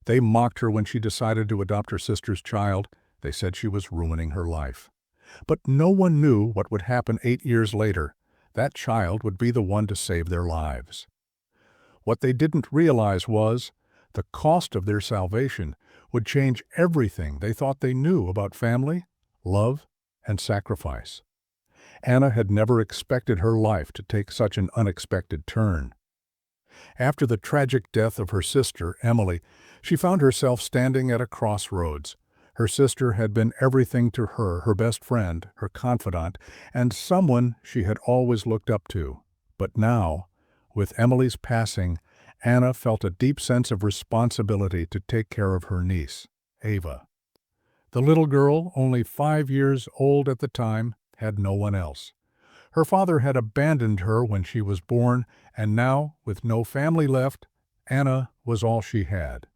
They mocked her when she decided to adopt her sister's child. They said she was ruining her life. But no one knew what would happen 8 years later. That child would be the one to save their lives. What they didn't realize was the cost of their salvation would change everything they thought they knew about family, love, and sacrifice. Anna had never expected her life to take such an unexpected turn. After the tragic death of her sister, Emily, she found herself standing at a crossroads. Her sister had been everything to her, her best friend, her confidant, and someone she had always looked up to. But now, with Emily's passing, Anna felt a deep sense of responsibility to take care of her niece, Ava. The little girl, only 5 years old at the time, had no one else. Her father had abandoned her when she was born, and now, with no family left, Anna was all she had.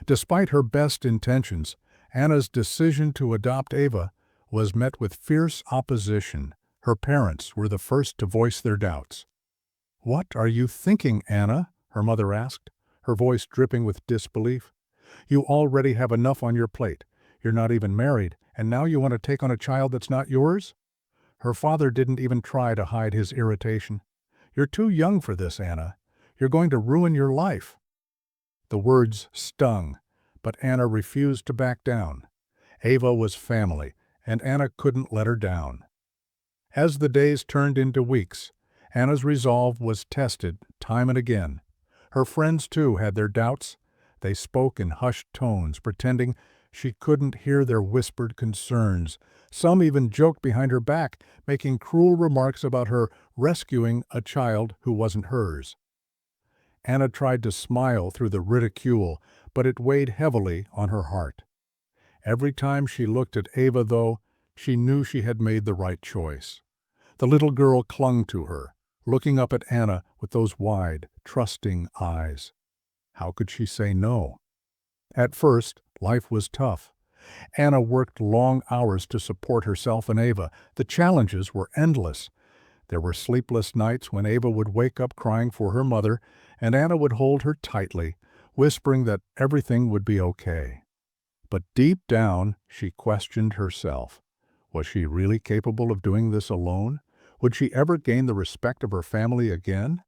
Despite her best intentions, Anna's decision to adopt Ava was met with fierce opposition. Her parents were the first to voice their doubts. "What are you thinking, Anna?" her mother asked, her voice dripping with disbelief. "You already have enough on your plate. You're not even married, and now you want to take on a child that's not yours?" Her father didn't even try to hide his irritation. "You're too young for this, Anna. You're going to ruin your life." The words stung, but Anna refused to back down. Ava was family, and Anna couldn't let her down. As the days turned into weeks, Anna's resolve was tested time and again. Her friends, too, had their doubts. They spoke in hushed tones, pretending she couldn't hear their whispered concerns. Some even joked behind her back, making cruel remarks about her rescuing a child who wasn't hers. Anna tried to smile through the ridicule, but it weighed heavily on her heart. Every time she looked at Ava, though, she knew she had made the right choice. The little girl clung to her, looking up at Anna with those wide, trusting eyes. How could she say no? At first, life was tough. Anna worked long hours to support herself and Ava. The challenges were endless. There were sleepless nights when Ava would wake up crying for her mother, and Anna would hold her tightly, whispering that everything would be okay. But deep down, she questioned herself. Was she really capable of doing this alone? Would she ever gain the respect of her family again?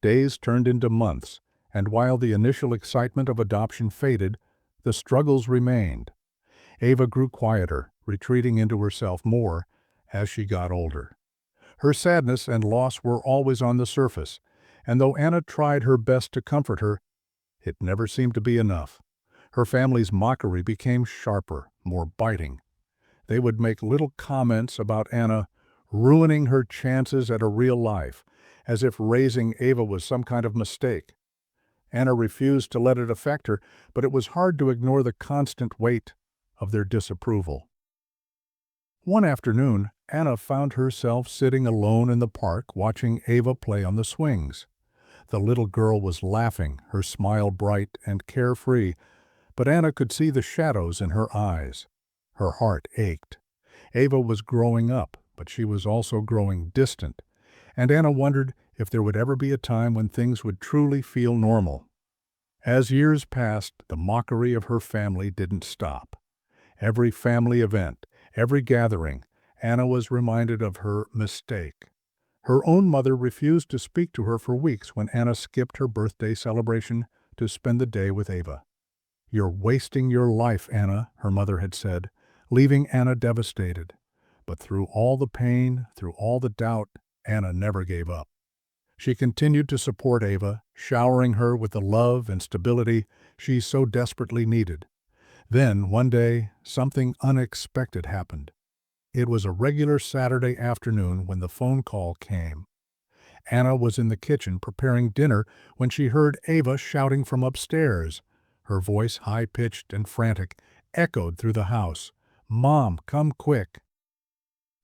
Days turned into months, and while the initial excitement of adoption faded, the struggles remained. Ava grew quieter, retreating into herself more as she got older. Her sadness and loss were always on the surface, and though Anna tried her best to comfort her, it never seemed to be enough. Her family's mockery became sharper, more biting. They would make little comments about Anna ruining her chances at a real life, as if raising Ava was some kind of mistake. Anna refused to let it affect her, but it was hard to ignore the constant weight of their disapproval. One afternoon, Anna found herself sitting alone in the park watching Ava play on the swings. The little girl was laughing, her smile bright and carefree, but Anna could see the shadows in her eyes. Her heart ached. Ava was growing up, but she was also growing distant, and Anna wondered if there would ever be a time when things would truly feel normal. As years passed, the mockery of her family didn't stop. Every family event, every gathering, Anna was reminded of her mistake. Her own mother refused to speak to her for weeks when Anna skipped her birthday celebration to spend the day with Ava. "You're wasting your life, Anna," her mother had said, leaving Anna devastated. But through all the pain, through all the doubt, Anna never gave up. She continued to support Ava, showering her with the love and stability she so desperately needed. Then, one day, something unexpected happened. It was a regular Saturday afternoon when the phone call came. Anna was in the kitchen preparing dinner when she heard Ava shouting from upstairs. Her voice, high-pitched and frantic, echoed through the house. "Mom, come quick!"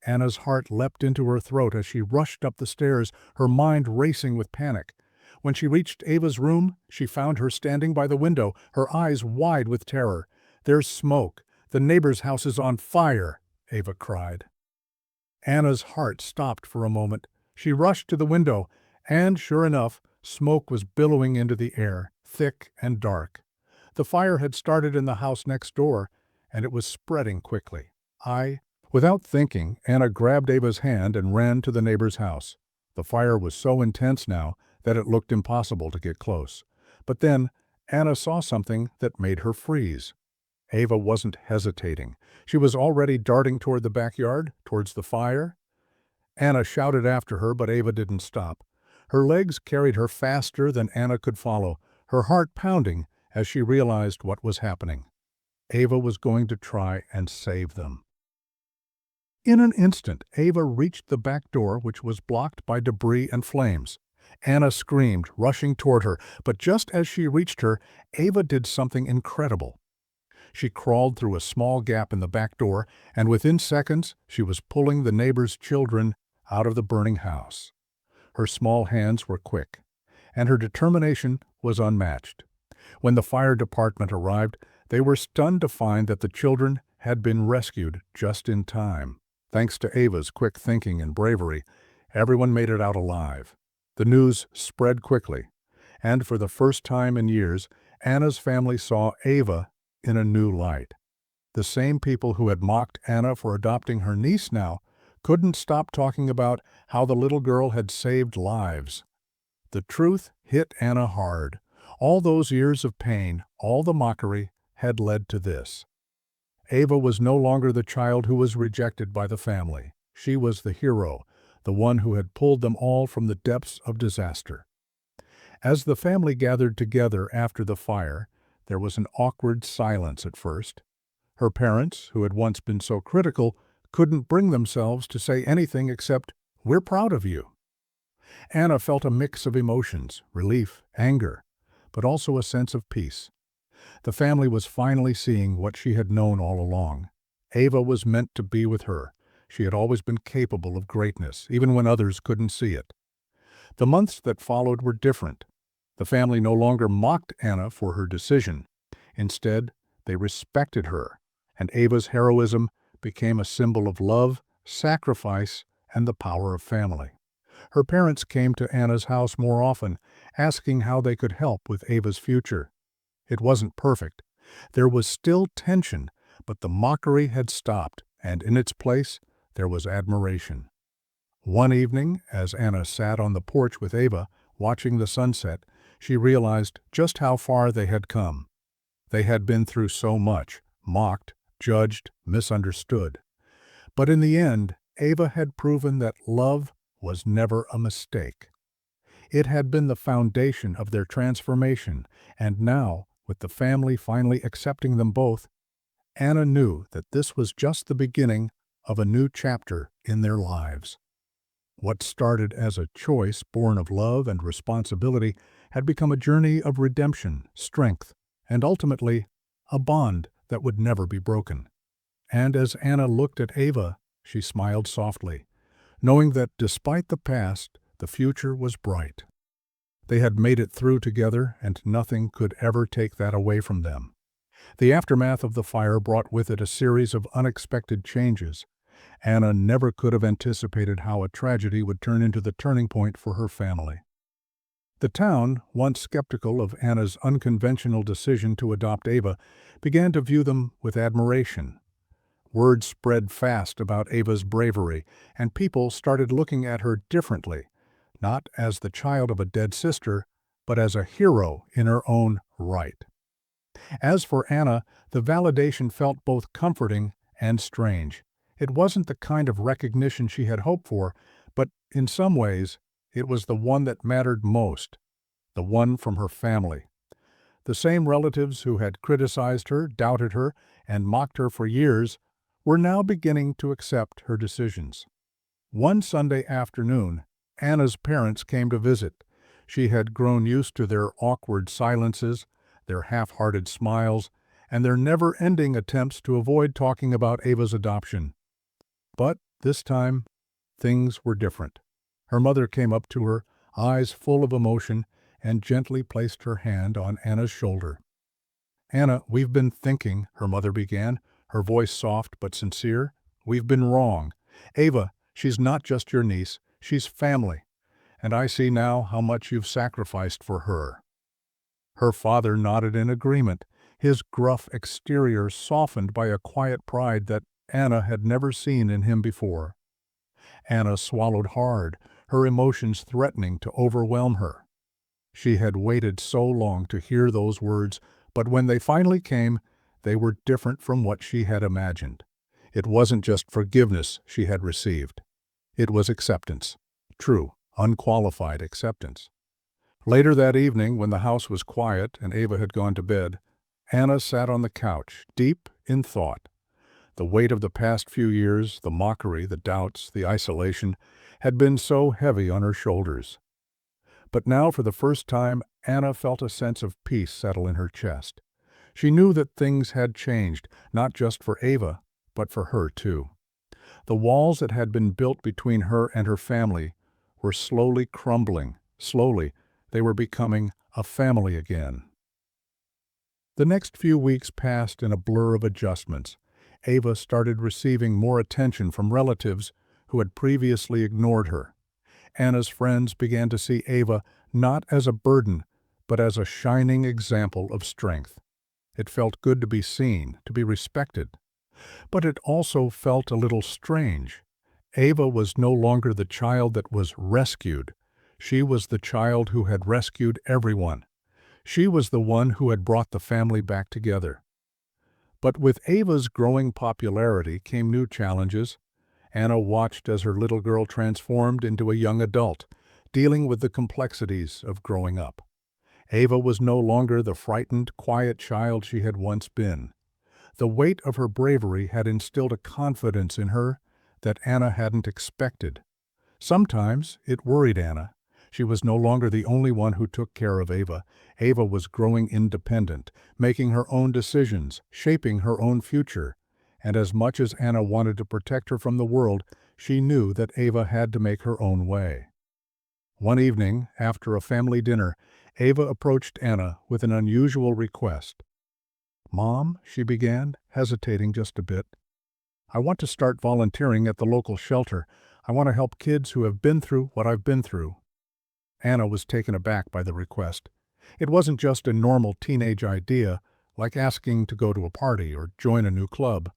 Anna's heart leapt into her throat as she rushed up the stairs, her mind racing with panic. When she reached Ava's room, she found her standing by the window, her eyes wide with terror. "There's smoke! The neighbor's house is on fire!" Ava cried. Anna's heart stopped for a moment. She rushed to the window, and, sure enough, smoke was billowing into the air, thick and dark. The fire had started in the house next door, and it was spreading quickly. Without thinking, Anna grabbed Ava's hand and ran to the neighbor's house. The fire was so intense now that it looked impossible to get close. But then, Anna saw something that made her freeze. Ava wasn't hesitating. She was already darting toward the backyard, towards the fire. Anna shouted after her, but Ava didn't stop. Her legs carried her faster than Anna could follow, her heart pounding as she realized what was happening. Ava was going to try and save them. In an instant, Ava reached the back door, which was blocked by debris and flames. Anna screamed, rushing toward her, but just as she reached her, Ava did something incredible. She crawled through a small gap in the back door, and within seconds she was pulling the neighbor's children out of the burning house. Her small hands were quick, and her determination was unmatched. When the fire department arrived, they were stunned to find that the children had been rescued just in time. Thanks to Ava's quick thinking and bravery, everyone made it out alive. The news spread quickly, and for the first time in years, Anna's family saw Ava in a new light. The same people who had mocked Anna for adopting her niece now couldn't stop talking about how the little girl had saved lives. The truth hit Anna hard. All those years of pain, all the mockery, had led to this. Ava was no longer the child who was rejected by the family. She was the hero, the one who had pulled them all from the depths of disaster. As the family gathered together after the fire, there was an awkward silence at first. Her parents, who had once been so critical, couldn't bring themselves to say anything except, "We're proud of you." Anna felt a mix of emotions, relief, anger, but also a sense of peace. The family was finally seeing what she had known all along. Ava was meant to be with her. She had always been capable of greatness, even when others couldn't see it. The months that followed were different. The family no longer mocked Anna for her decision. Instead, they respected her, and Ava's heroism became a symbol of love, sacrifice, and the power of family. Her parents came to Anna's house more often, asking how they could help with Ava's future. It wasn't perfect. There was still tension, but the mockery had stopped, and in its place, there was admiration. One evening, as Anna sat on the porch with Ava, watching the sunset, she realized just how far they had come. They had been through so much, mocked, judged, misunderstood. But in the end, Ava had proven that love was never a mistake. It had been the foundation of their transformation, and now, with the family finally accepting them both, Anna knew that this was just the beginning of a new chapter in their lives. What started as a choice born of love and responsibility had become a journey of redemption, strength, and ultimately, a bond that would never be broken. And as Anna looked at Ava, she smiled softly, knowing that despite the past, the future was bright. They had made it through together, and nothing could ever take that away from them. The aftermath of the fire brought with it a series of unexpected changes. Anna never could have anticipated how a tragedy would turn into the turning point for her family. The town, once skeptical of Anna's unconventional decision to adopt Ava, began to view them with admiration. Word spread fast about Ava's bravery, and people started looking at her differently, not as the child of a dead sister, but as a hero in her own right. As for Anna, the validation felt both comforting and strange. It wasn't the kind of recognition she had hoped for, but in some ways, it was the one that mattered most, the one from her family. The same relatives who had criticized her, doubted her, and mocked her for years were now beginning to accept her decisions. One Sunday afternoon, Anna's parents came to visit. She had grown used to their awkward silences, their half-hearted smiles, and their never-ending attempts to avoid talking about Ava's adoption. But this time, things were different. Her mother came up to her, eyes full of emotion, and gently placed her hand on Anna's shoulder. "Anna, we've been thinking," her mother began, her voice soft but sincere. "We've been wrong. Ava, she's not just your niece, she's family, and I see now how much you've sacrificed for her." Her father nodded in agreement. his gruff exterior softened by a quiet pride that Anna had never seen in him before. Anna swallowed hard, her emotions threatening to overwhelm her. She had waited so long to hear those words, but when they finally came, they were different from what she had imagined. It wasn't just forgiveness she had received. It was acceptance. True, unqualified acceptance. Later that evening, when the house was quiet and Ava had gone to bed, Anna sat on the couch, deep in thought. The weight of the past few years, the mockery, the doubts, the isolation, had been so heavy on her shoulders. But now, for the first time, Anna felt a sense of peace settle in her chest. She knew that things had changed, not just for Ava, but for her too. The walls that had been built between her and her family were slowly crumbling. Slowly, they were becoming a family again. The next few weeks passed in a blur of adjustments. Ava started receiving more attention from relatives who had previously ignored her. Anna's friends began to see Ava not as a burden, but as a shining example of strength. It felt good to be seen, to be respected. But it also felt a little strange. Ava was no longer the child that was rescued. She was the child who had rescued everyone. She was the one who had brought the family back together. But with Ava's growing popularity came new challenges. Anna watched as her little girl transformed into a young adult, dealing with the complexities of growing up. Ava was no longer the frightened, quiet child she had once been. The weight of her bravery had instilled a confidence in her that Anna hadn't expected. Sometimes it worried Anna. She was no longer the only one who took care of Ava. Ava was growing independent, making her own decisions, shaping her own future. And as much as Anna wanted to protect her from the world, she knew that Ava had to make her own way. One evening, after a family dinner, Ava approached Anna with an unusual request. "Mom," she began, hesitating just a bit, "I want to start volunteering at the local shelter. I want to help kids who have been through what I've been through." Anna was taken aback by the request. It wasn't just a normal teenage idea, like asking to go to a party or join a new club.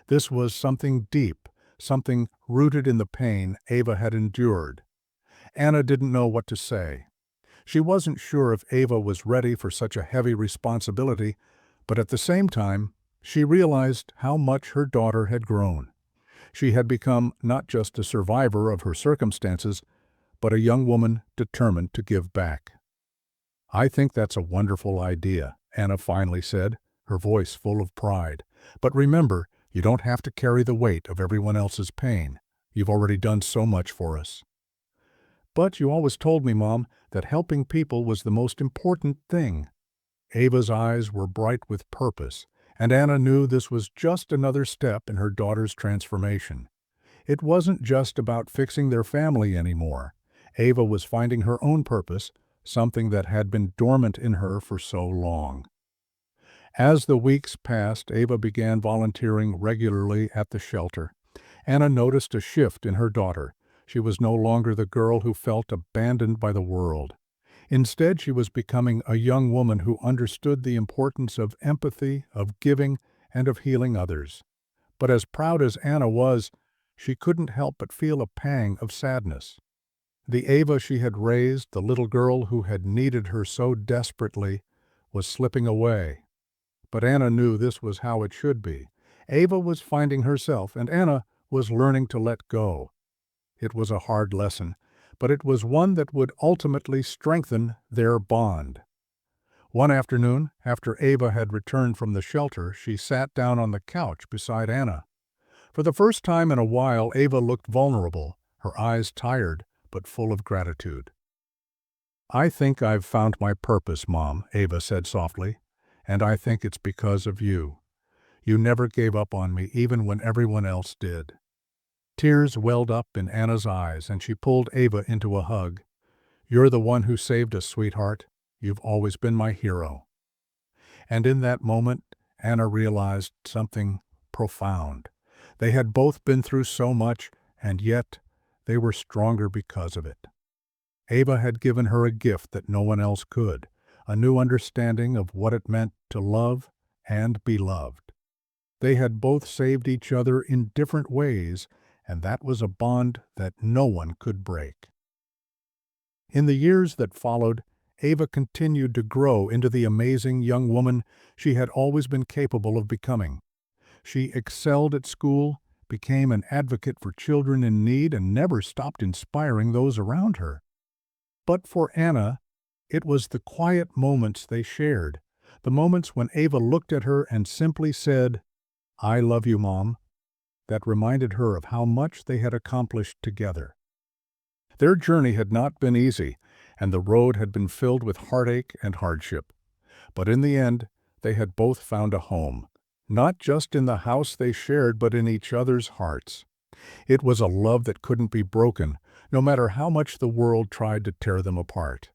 This was something deep, something rooted in the pain Ava had endured. Anna didn't know what to say. She wasn't sure if Ava was ready for such a heavy responsibility, but at the same time, she realized how much her daughter had grown. She had become not just a survivor of her circumstances, but a young woman determined to give back. "I think that's a wonderful idea," Anna finally said, her voice full of pride. "But remember, you don't have to carry the weight of everyone else's pain. You've already done so much for us." "But you always told me, Mom, that helping people was the most important thing." Ava's eyes were bright with purpose, and Anna knew this was just another step in her daughter's transformation. It wasn't just about fixing their family anymore. Ava was finding her own purpose, something that had been dormant in her for so long. As the weeks passed, Ava began volunteering regularly at the shelter. Anna noticed a shift in her daughter. She was no longer the girl who felt abandoned by the world. Instead, she was becoming a young woman who understood the importance of empathy, of giving, and of healing others. But as proud as Anna was, she couldn't help but feel a pang of sadness. The Ava she had raised, the little girl who had needed her so desperately, was slipping away. But Anna knew this was how it should be. Ava was finding herself, and Anna was learning to let go. It was a hard lesson, but it was one that would ultimately strengthen their bond. One afternoon, after Ava had returned from the shelter, she sat down on the couch beside Anna. For the first time in a while, Ava looked vulnerable, her eyes tired, but full of gratitude. "I think I've found my purpose, Mom," Ava said softly, "and I think it's because of you. You never gave up on me, even when everyone else did." Tears welled up in Anna's eyes, and she pulled Ava into a hug. "You're the one who saved us, sweetheart. You've always been my hero." And in that moment, Anna realized something profound. They had both been through so much, and yet they were stronger because of it. Ava had given her a gift that no one else could, a new understanding of what it meant to love and beloved. They had both saved each other in different ways, and that was a bond that no one could break. In the years that followed, Ava continued to grow into the amazing young woman she had always been capable of becoming. She excelled at school, became an advocate for children in need, and never stopped inspiring those around her. But for Anna, it was the quiet moments they shared, the moments when Ava looked at her and simply said, "I love you, Mom," that reminded her of how much they had accomplished together. Their journey had not been easy, and the road had been filled with heartache and hardship. But in the end, they had both found a home, not just in the house they shared, but in each other's hearts. It was a love that couldn't be broken, no matter how much the world tried to tear them apart.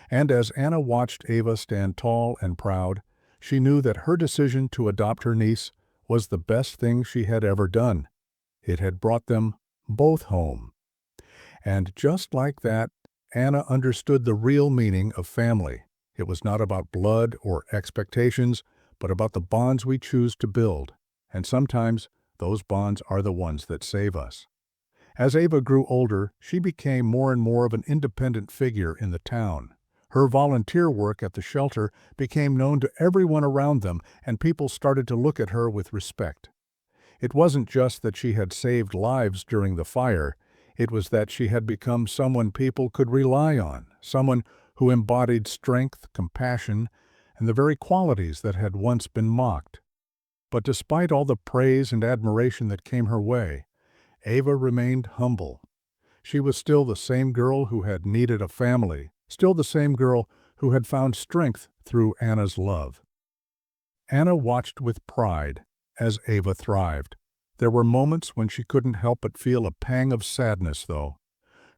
And as Anna watched Ava stand tall and proud, she knew that her decision to adopt her niece was the best thing she had ever done. It had brought them both home. And just like that, Anna understood the real meaning of family. It was not about blood or expectations, but about the bonds we choose to build. And sometimes those bonds are the ones that save us. As Ava grew older, she became more and more of an independent figure in the town. Her volunteer work at the shelter became known to everyone around them, and people started to look at her with respect. It wasn't just that she had saved lives during the fire, it was that she had become someone people could rely on, someone who embodied strength, compassion, and the very qualities that had once been mocked. But despite all the praise and admiration that came her way, Ava remained humble. She was still the same girl who had needed a family, still the same girl who had found strength through Anna's love. Anna watched with pride as Ava thrived. There were moments when she couldn't help but feel a pang of sadness, though.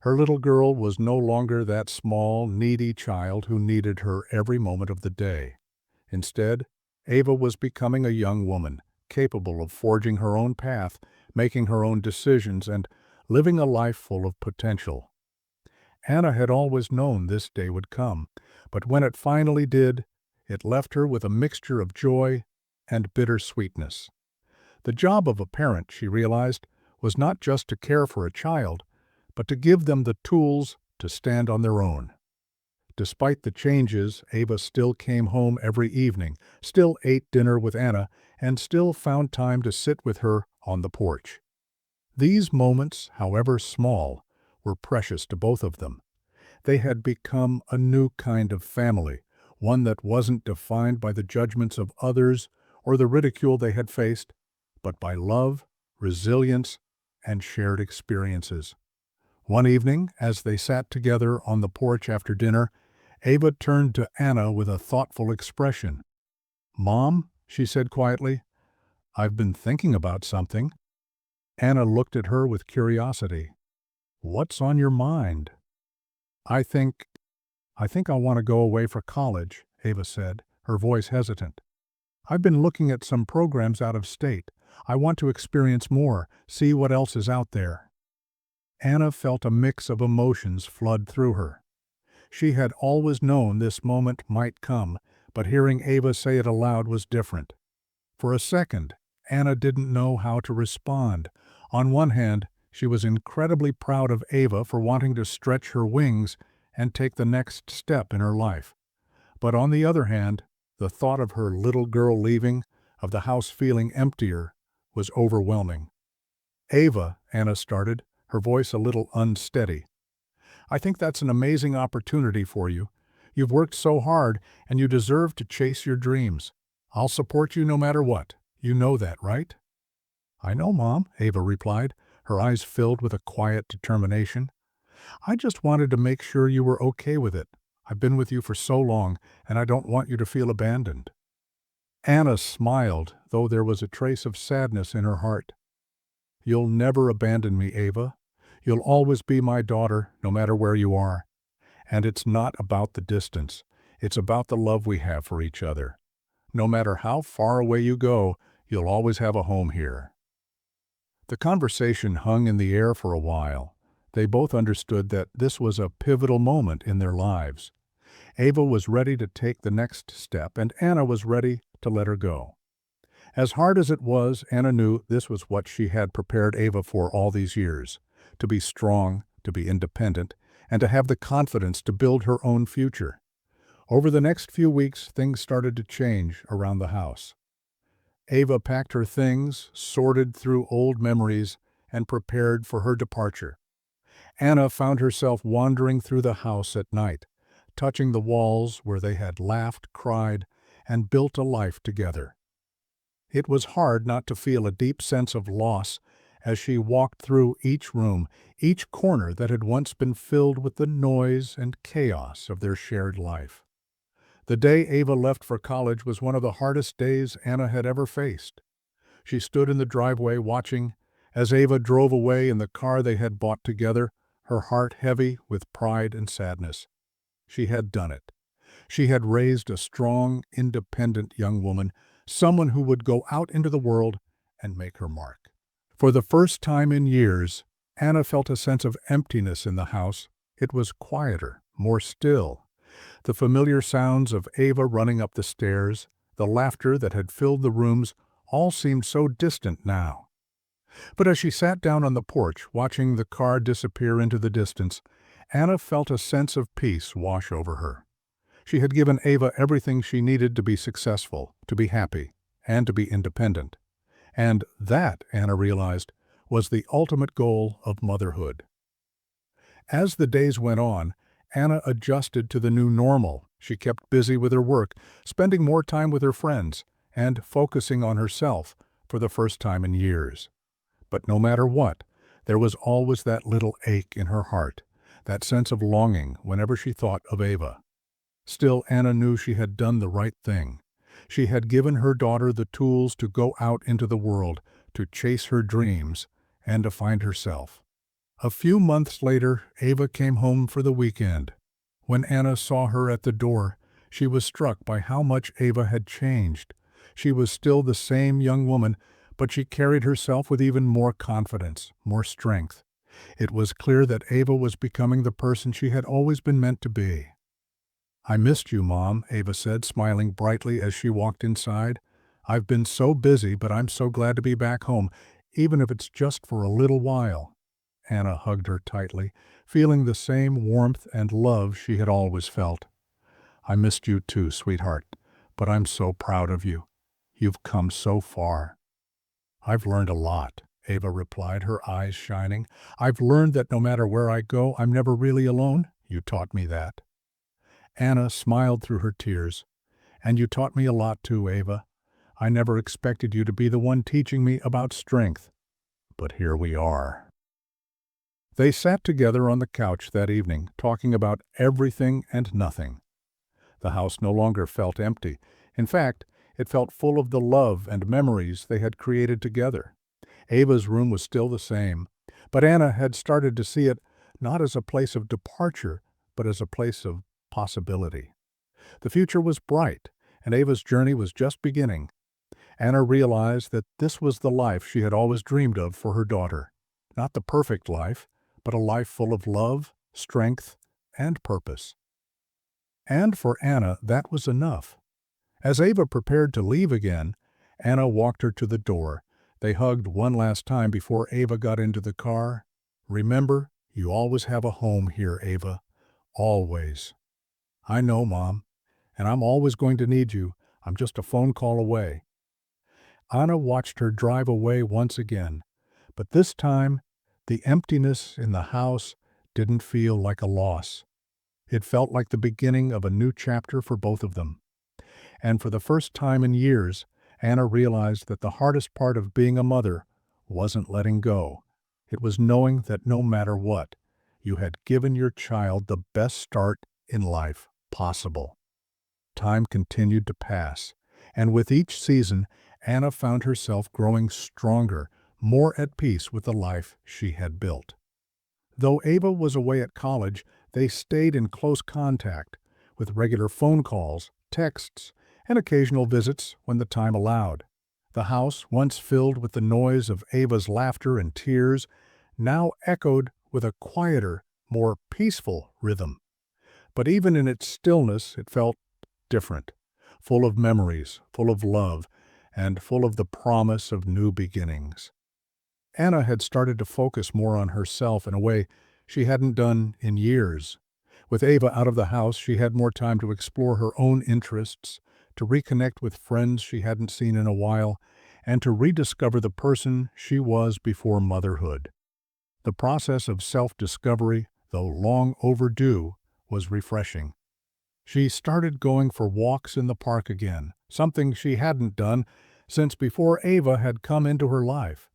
Her little girl was no longer that small, needy child who needed her every moment of the day. Instead, Ava was becoming a young woman, capable of forging her own path, making her own decisions, and living a life full of potential. Anna had always known this day would come, but when it finally did, it left her with a mixture of joy and bittersweetness. The job of a parent, she realized, was not just to care for a child, but to give them the tools to stand on their own. Despite the changes, Ava still came home every evening, still ate dinner with Anna, and still found time to sit with her on the porch. These moments, however small, were precious to both of them. They had become a new kind of family, one that wasn't defined by the judgments of others or the ridicule they had faced, but by love, resilience, and shared experiences. One evening, as they sat together on the porch after dinner, Ava turned to Anna with a thoughtful expression. "Mom," she said quietly, "I've been thinking about something." Anna looked at her with curiosity. "What's on your mind?" I think I want to go away for college," Ava said, her voice hesitant. "I've been looking at some programs out of state. I want to experience more, see what else is out there." Anna felt a mix of emotions flood through her. She had always known this moment might come, but hearing Ava say it aloud was different. For a second, Anna didn't know how to respond. On one hand, she was incredibly proud of Ava for wanting to stretch her wings and take the next step in her life. But on the other hand, the thought of her little girl leaving, of the house feeling emptier, was overwhelming. "Ava," Anna started, her voice a little unsteady, "I think that's an amazing opportunity for you. You've worked so hard, and you deserve to chase your dreams. I'll support you no matter what. You know that, right?" "I know, Mom," Ava replied, her eyes filled with a quiet determination. "I just wanted to make sure you were okay with it. I've been with you for so long, and I don't want you to feel abandoned." Anna smiled, though there was a trace of sadness in her heart. "You'll never abandon me, Ava. You'll always be my daughter, no matter where you are. And it's not about the distance. It's about the love we have for each other. No matter how far away you go, you'll always have a home here." The conversation hung in the air for a while. They both understood that this was a pivotal moment in their lives. Ava was ready to take the next step, and Anna was ready to let her go. As hard as it was, Anna knew this was what she had prepared Ava for all these years, to be strong, to be independent, and to have the confidence to build her own future. Over the next few weeks, things started to change around the house. Ava packed her things, sorted through old memories, and prepared for her departure. Anna found herself wandering through the house at night, touching the walls where they had laughed, cried, and built a life together. It was hard not to feel a deep sense of loss as she walked through each room, each corner that had once been filled with the noise and chaos of their shared life. The day Ava left for college was one of the hardest days Anna had ever faced. She stood in the driveway watching as Ava drove away in the car they had bought together, her heart heavy with pride and sadness. She had done it. She had raised a strong, independent young woman, someone who would go out into the world and make her mark. For the first time in years, Anna felt a sense of emptiness in the house. It was quieter, more still. The familiar sounds of Ava running up the stairs, the laughter that had filled the rooms, all seemed so distant now. But as she sat down on the porch, watching the car disappear into the distance, Anna felt a sense of peace wash over her. She had given Ava everything she needed to be successful, to be happy, and to be independent. And that, Anna realized, was the ultimate goal of motherhood. As the days went on, Anna adjusted to the new normal. She kept busy with her work, spending more time with her friends, and focusing on herself for the first time in years. But no matter what, there was always that little ache in her heart, that sense of longing whenever she thought of Ava. Still, Anna knew she had done the right thing. She had given her daughter the tools to go out into the world, to chase her dreams, and to find herself. A few months later, Ava came home for the weekend. When Anna saw her at the door, she was struck by how much Ava had changed. She was still the same young woman, but she carried herself with even more confidence, more strength. It was clear that Ava was becoming the person she had always been meant to be. "I missed you, Mom," Ava said, smiling brightly as she walked inside. "I've been so busy, but I'm so glad to be back home, even if it's just for a little while." Anna hugged her tightly, feeling the same warmth and love she had always felt. "I missed you too, sweetheart, but I'm so proud of you. You've come so far." "I've learned a lot," Ava replied, her eyes shining. "I've learned that no matter where I go, I'm never really alone. You taught me that." Anna smiled through her tears. "And you taught me a lot too, Ava. I never expected you to be the one teaching me about strength. But here we are." They sat together on the couch that evening, talking about everything and nothing. The house no longer felt empty. In fact, it felt full of the love and memories they had created together. Ava's room was still the same, but Anna had started to see it not as a place of departure, but as a place of possibility. The future was bright, and Ava's journey was just beginning. Anna realized that this was the life she had always dreamed of for her daughter. Not the perfect life, but a life full of love, strength, and purpose. And for Anna, that was enough. As Ava prepared to leave again, Anna walked her to the door. They hugged one last time before Ava got into the car. "Remember, you always have a home here, Ava. Always." "I know, Mom, and I'm always going to need you. I'm just a phone call away." Anna watched her drive away once again, but this time the emptiness in the house didn't feel like a loss. It felt like the beginning of a new chapter for both of them. And for the first time in years, Anna realized that the hardest part of being a mother wasn't letting go. It was knowing that no matter what, you had given your child the best start in life possible. Time continued to pass, and with each season, Anna found herself growing stronger, more at peace with the life she had built. Though Ava was away at college, they stayed in close contact, with regular phone calls, texts, and occasional visits when the time allowed. The house, once filled with the noise of Ava's laughter and tears, now echoed with a quieter, more peaceful rhythm. But even in its stillness, it felt different, full of memories, full of love, and full of the promise of new beginnings. Anna had started to focus more on herself in a way she hadn't done in years. With Ava out of the house, she had more time to explore her own interests, to reconnect with friends she hadn't seen in a while, and to rediscover the person she was before motherhood. The process of self-discovery, though long overdue, was refreshing. She started going for walks in the park again, something she hadn't done since before Ava had come into her life.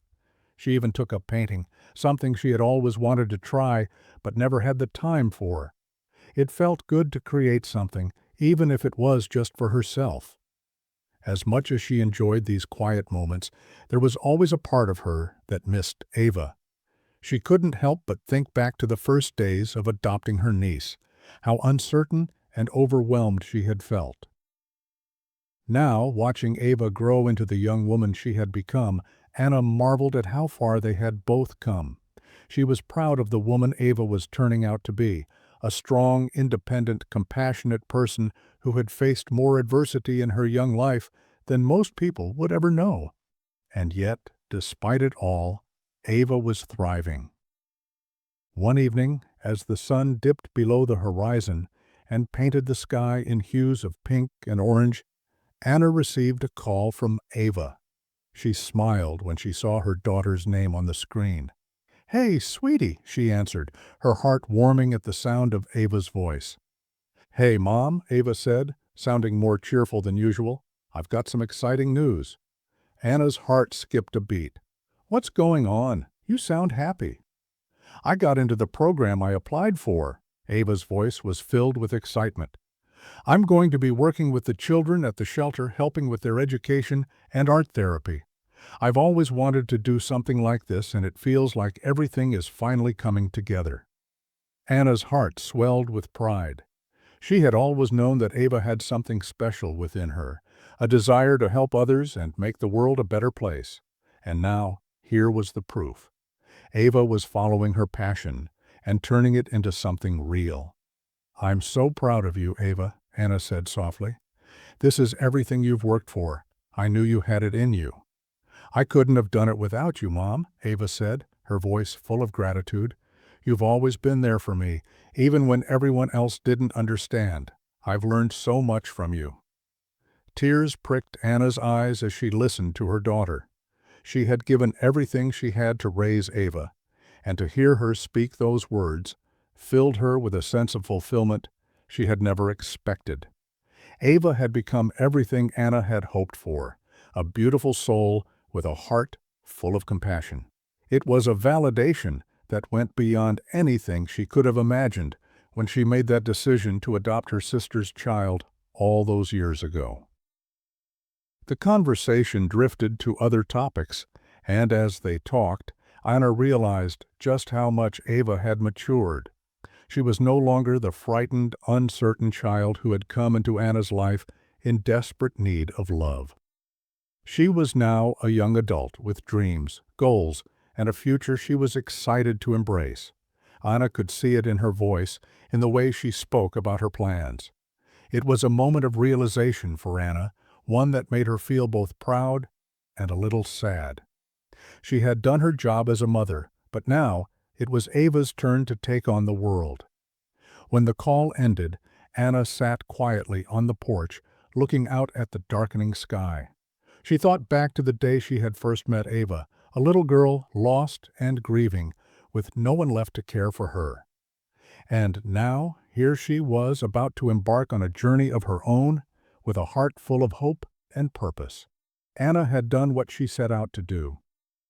She even took up painting, something she had always wanted to try but never had the time for. It felt good to create something, even if it was just for herself. As much as she enjoyed these quiet moments, there was always a part of her that missed Ava. She couldn't help but think back to the first days of adopting her niece, how uncertain and overwhelmed she had felt. Now, watching Ava grow into the young woman she had become, Anna marveled at how far they had both come. She was proud of the woman Ava was turning out to be, a strong, independent, compassionate person who had faced more adversity in her young life than most people would ever know. And yet, despite it all, Ava was thriving. One evening, as the sun dipped below the horizon and painted the sky in hues of pink and orange, Anna received a call from Ava. She smiled when she saw her daughter's name on the screen. "Hey, sweetie," she answered, her heart warming at the sound of Ava's voice. "Hey, Mom," Ava said, sounding more cheerful than usual. "I've got some exciting news." Anna's heart skipped a beat. "What's going on? You sound happy." "I got into the program I applied for." Ava's voice was filled with excitement. "I'm going to be working with the children at the shelter, helping with their education and art therapy. I've always wanted to do something like this, and it feels like everything is finally coming together." Anna's heart swelled with pride. She had always known that Ava had something special within her, a desire to help others and make the world a better place. And now, here was the proof. Ava was following her passion and turning it into something real. "I'm so proud of you, Ava," Anna said softly. "This is everything you've worked for. I knew you had it in you." "I couldn't have done it without you, Mom," Ava said, her voice full of gratitude. "You've always been there for me, even when everyone else didn't understand. I've learned so much from you." Tears pricked Anna's eyes as she listened to her daughter. She had given everything she had to raise Ava, and to hear her speak those words filled her with a sense of fulfillment she had never expected. Ava had become everything Anna had hoped for, a beautiful soul with a heart full of compassion. It was a validation that went beyond anything she could have imagined when she made that decision to adopt her sister's child all those years ago. The conversation drifted to other topics, and as they talked, Anna realized just how much Ava had matured. She was no longer the frightened, uncertain child who had come into Anna's life in desperate need of love. She was now a young adult with dreams, goals, and a future she was excited to embrace. Anna could see it in her voice, in the way she spoke about her plans. It was a moment of realization for Anna, one that made her feel both proud and a little sad. She had done her job as a mother, but now it was Ava's turn to take on the world. When the call ended, Anna sat quietly on the porch, looking out at the darkening sky. She thought back to the day she had first met Ava, a little girl lost and grieving, with no one left to care for her. And now, here she was about to embark on a journey of her own, with a heart full of hope and purpose. Anna had done what she set out to do.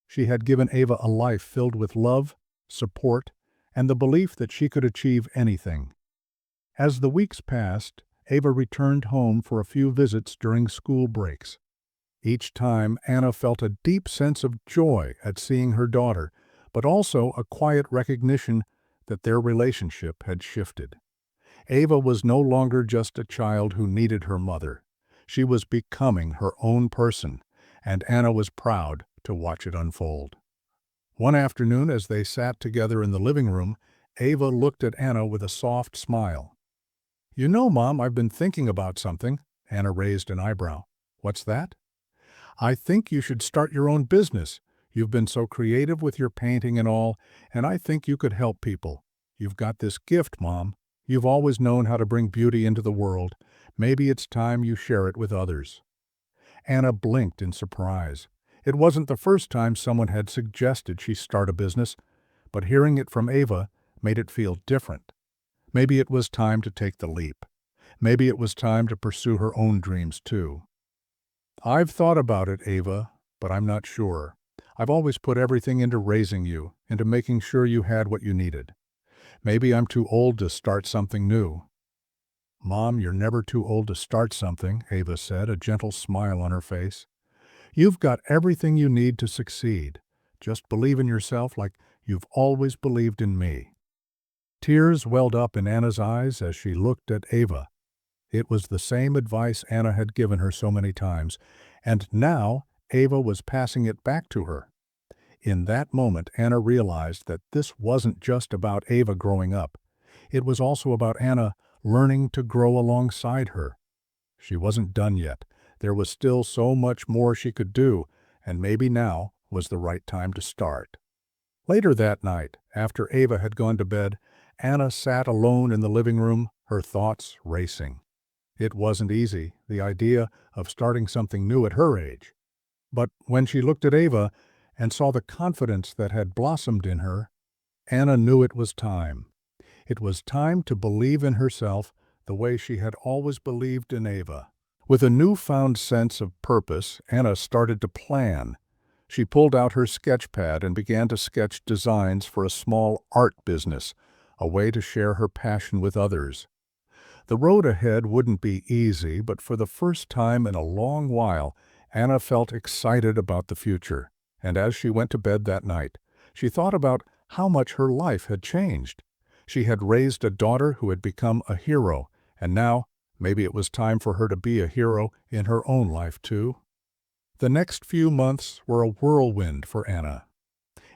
She had given Ava a life filled with love, support, and the belief that she could achieve anything. As the weeks passed, Ava returned home for a few visits during school breaks. Each time, Anna felt a deep sense of joy at seeing her daughter, but also a quiet recognition that their relationship had shifted. Ava was no longer just a child who needed her mother. She was becoming her own person, and Anna was proud to watch it unfold. One afternoon, as they sat together in the living room, Ava looked at Anna with a soft smile. "You know, Mom, I've been thinking about something." Anna raised an eyebrow. What's that? I think you should start your own business. You've been so creative with your painting and all, and I think you could help people. You've got this gift, Mom. You've always known how to bring beauty into the world. Maybe it's time you share it with others. Anna blinked in surprise. It wasn't the first time someone had suggested she start a business, but hearing it from Ava made it feel different. Maybe it was time to take the leap. Maybe it was time to pursue her own dreams too. I've thought about it, Ava, but I'm not sure. I've always put everything into raising you, into making sure you had what you needed. Maybe I'm too old to start something new. Mom, you're never too old to start something, Ava said, a gentle smile on her face. You've got everything you need to succeed. Just believe in yourself like you've always believed in me. Tears welled up in Anna's eyes as she looked at Ava. It was the same advice Anna had given her so many times, and now Ava was passing it back to her. In that moment, Anna realized that this wasn't just about Ava growing up. It was also about Anna learning to grow alongside her. She wasn't done yet. There was still so much more she could do, and maybe now was the right time to start. Later that night, after Ava had gone to bed, Anna sat alone in the living room, her thoughts racing. It wasn't easy, the idea of starting something new at her age. But when she looked at Ava and saw the confidence that had blossomed in her, Anna knew it was time. It was time to believe in herself the way she had always believed in Ava. With a newfound sense of purpose, Anna started to plan. She pulled out her sketch pad and began to sketch designs for a small art business, a way to share her passion with others. The road ahead wouldn't be easy, but for the first time in a long while, Anna felt excited about the future. And as she went to bed that night, she thought about how much her life had changed. She had raised a daughter who had become a hero, and now maybe it was time for her to be a hero in her own life too. The next few months were a whirlwind for Anna.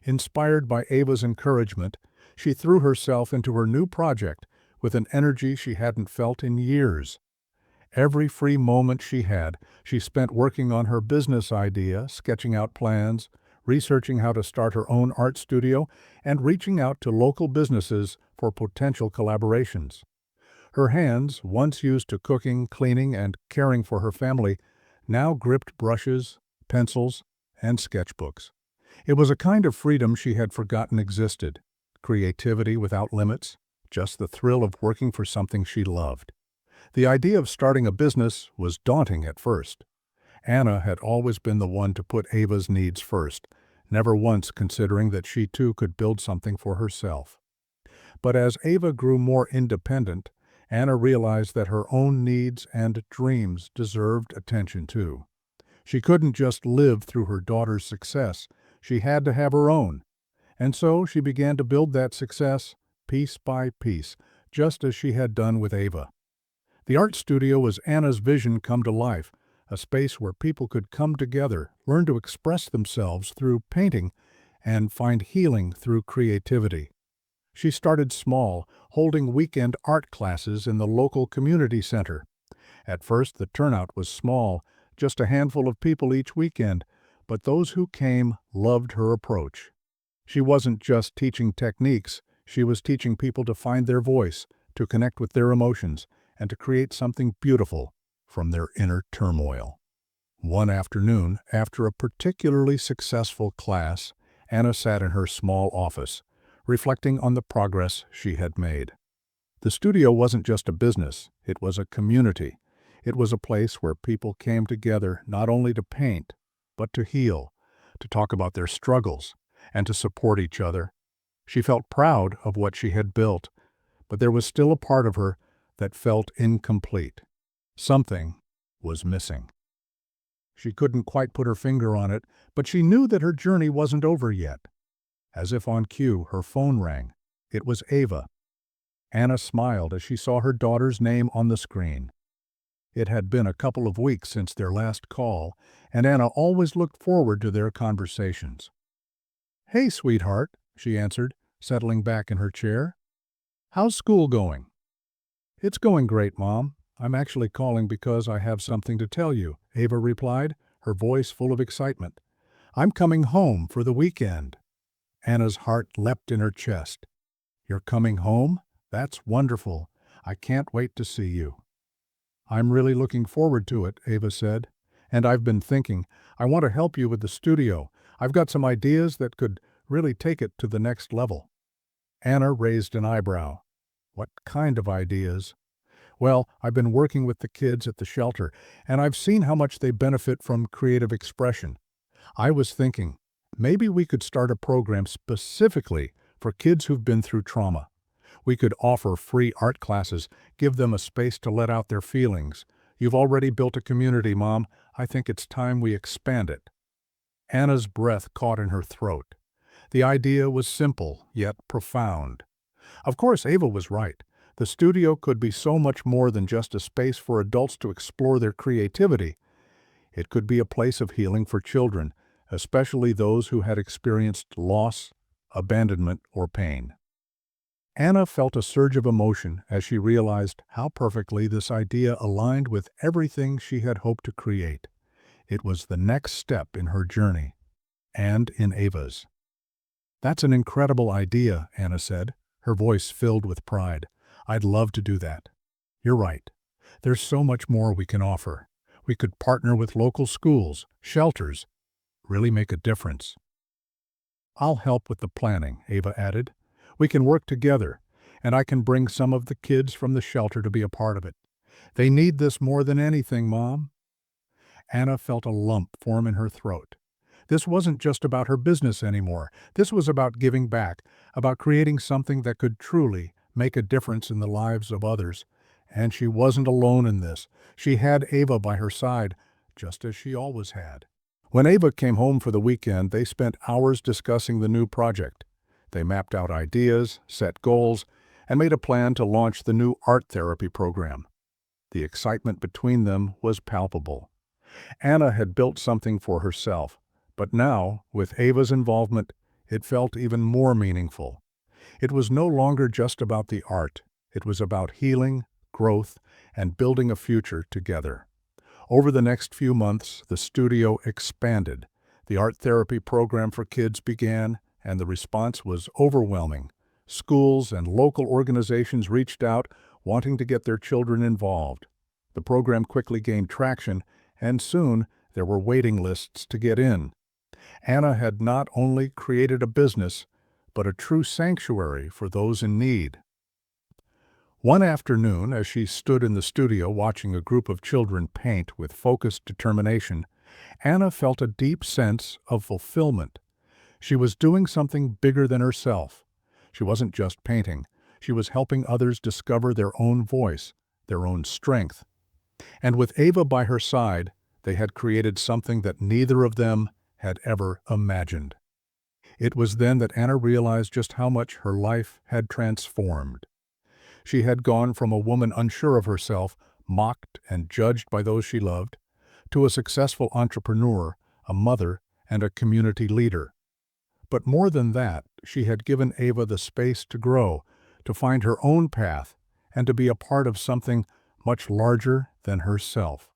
Inspired by Ava's encouragement, she threw herself into her new project with an energy she hadn't felt in years. Every free moment she had, she spent working on her business idea, sketching out plans, researching how to start her own art studio, and reaching out to local businesses for potential collaborations. Her hands, once used to cooking, cleaning, and caring for her family, now gripped brushes, pencils, and sketchbooks. It was a kind of freedom she had forgotten existed, creativity without limits, just the thrill of working for something she loved. The idea of starting a business was daunting at first. Anna had always been the one to put Ava's needs first, never once considering that she too could build something for herself. But as Ava grew more independent, Anna realized that her own needs and dreams deserved attention too. She couldn't just live through her daughter's success, she had to have her own. And so she began to build that success piece by piece, just as she had done with Ava. The art studio was Anna's vision come to life, a space where people could come together, learn to express themselves through painting, and find healing through creativity. She started small, holding weekend art classes in the local community center. At first, the turnout was small, just a handful of people each weekend, but those who came loved her approach. She wasn't just teaching techniques, she was teaching people to find their voice, to connect with their emotions, and to create something beautiful from their inner turmoil. One afternoon, after a particularly successful class, Anna sat in her small office, reflecting on the progress she had made. The studio wasn't just a business, it was a community. It was a place where people came together not only to paint, but to heal, to talk about their struggles, and to support each other. She felt proud of what she had built, but there was still a part of her that felt incomplete. Something was missing. She couldn't quite put her finger on it, but she knew that her journey wasn't over yet. As if on cue, her phone rang. It was Ava. Anna smiled as she saw her daughter's name on the screen. It had been a couple of weeks since their last call, and Anna always looked forward to their conversations. "Hey, sweetheart," she answered, settling back in her chair. "How's school going?" "It's going great, Mom. I'm actually calling because I have something to tell you, Ava replied, her voice full of excitement. I'm coming home for the weekend. Anna's heart leapt in her chest. You're coming home? That's wonderful. I can't wait to see you. I'm really looking forward to it, Ava said. And I've been thinking, I want to help you with the studio. I've got some ideas that could really take it to the next level. Anna raised an eyebrow. What kind of ideas? Well, I've been working with the kids at the shelter, and I've seen how much they benefit from creative expression. I was thinking, maybe we could start a program specifically for kids who've been through trauma. We could offer free art classes, give them a space to let out their feelings. You've already built a community, Mom. I think it's time we expand it. Anna's breath caught in her throat. The idea was simple, yet profound. Of course, Ava was right. The studio could be so much more than just a space for adults to explore their creativity. It could be a place of healing for children, especially those who had experienced loss, abandonment, or pain. Anna felt a surge of emotion as she realized how perfectly this idea aligned with everything she had hoped to create. It was the next step in her journey, and in Ava's. That's an incredible idea, Anna said, her voice filled with pride. I'd love to do that. You're right. There's so much more we can offer. We could partner with local schools, shelters, really make a difference. I'll help with the planning, Ava added. We can work together, and I can bring some of the kids from the shelter to be a part of it. They need this more than anything, Mom. Anna felt a lump form in her throat. This wasn't just about her business anymore. This was about giving back, about creating something that could truly make a difference in the lives of others. And she wasn't alone in this. She had Ava by her side, just as she always had. When Ava came home for the weekend, they spent hours discussing the new project. They mapped out ideas, set goals, and made a plan to launch the new art therapy program. The excitement between them was palpable. Anna had built something for herself, but now, with Ava's involvement, it felt even more meaningful. It was no longer just about the art. It was about healing, growth, and building a future together. Over the next few months, the studio expanded. The art therapy program for kids began, and the response was overwhelming. Schools and local organizations reached out, wanting to get their children involved. The program quickly gained traction, and soon there were waiting lists to get in. Anna had not only created a business, but a true sanctuary for those in need. One afternoon, as she stood in the studio watching a group of children paint with focused determination, Anna felt a deep sense of fulfillment. She was doing something bigger than herself. She wasn't just painting. She was helping others discover their own voice, their own strength. And with Ava by her side, they had created something that neither of them had ever imagined. It was then that Anna realized just how much her life had transformed. She had gone from a woman unsure of herself, mocked and judged by those she loved, to a successful entrepreneur, a mother, and a community leader. But more than that, she had given Ava the space to grow, to find her own path, and to be a part of something much larger than herself.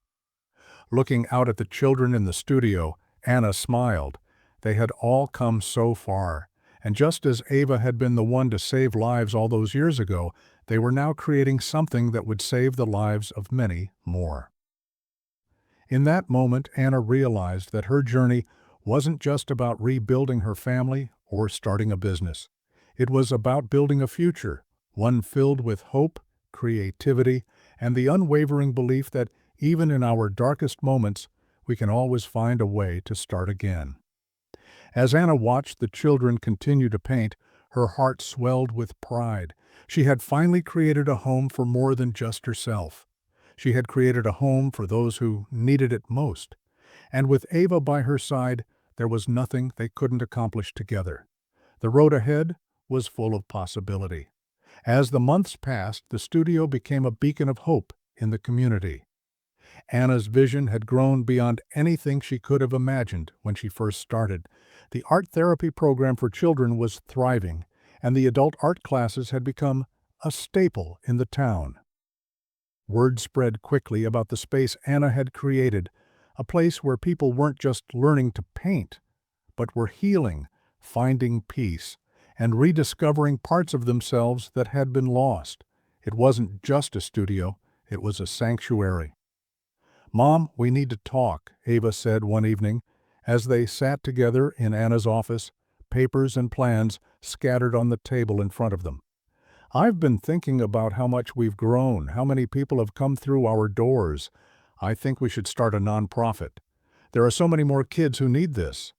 Looking out at the children in the studio, Anna smiled. They had all come so far, and just as Ava had been the one to save lives all those years ago, they were now creating something that would save the lives of many more. In that moment, Anna realized that her journey wasn't just about rebuilding her family or starting a business. It was about building a future, one filled with hope, creativity, and the unwavering belief that even in our darkest moments, we can always find a way to start again. As Anna watched the children continue to paint, her heart swelled with pride. She had finally created a home for more than just herself. She had created a home for those who needed it most. And with Ava by her side, there was nothing they couldn't accomplish together. The road ahead was full of possibility. As the months passed, the studio became a beacon of hope in the community. Anna's vision had grown beyond anything she could have imagined when she first started. The art therapy program for children was thriving, and the adult art classes had become a staple in the town. Word spread quickly about the space Anna had created, a place where people weren't just learning to paint, but were healing, finding peace, and rediscovering parts of themselves that had been lost. It wasn't just a studio, it was a sanctuary. "Mom, we need to talk," Ava said one evening, as they sat together in Anna's office, papers and plans scattered on the table in front of them. "I've been thinking about how much we've grown, how many people have come through our doors. I think we should start a nonprofit. There are so many more kids who need this."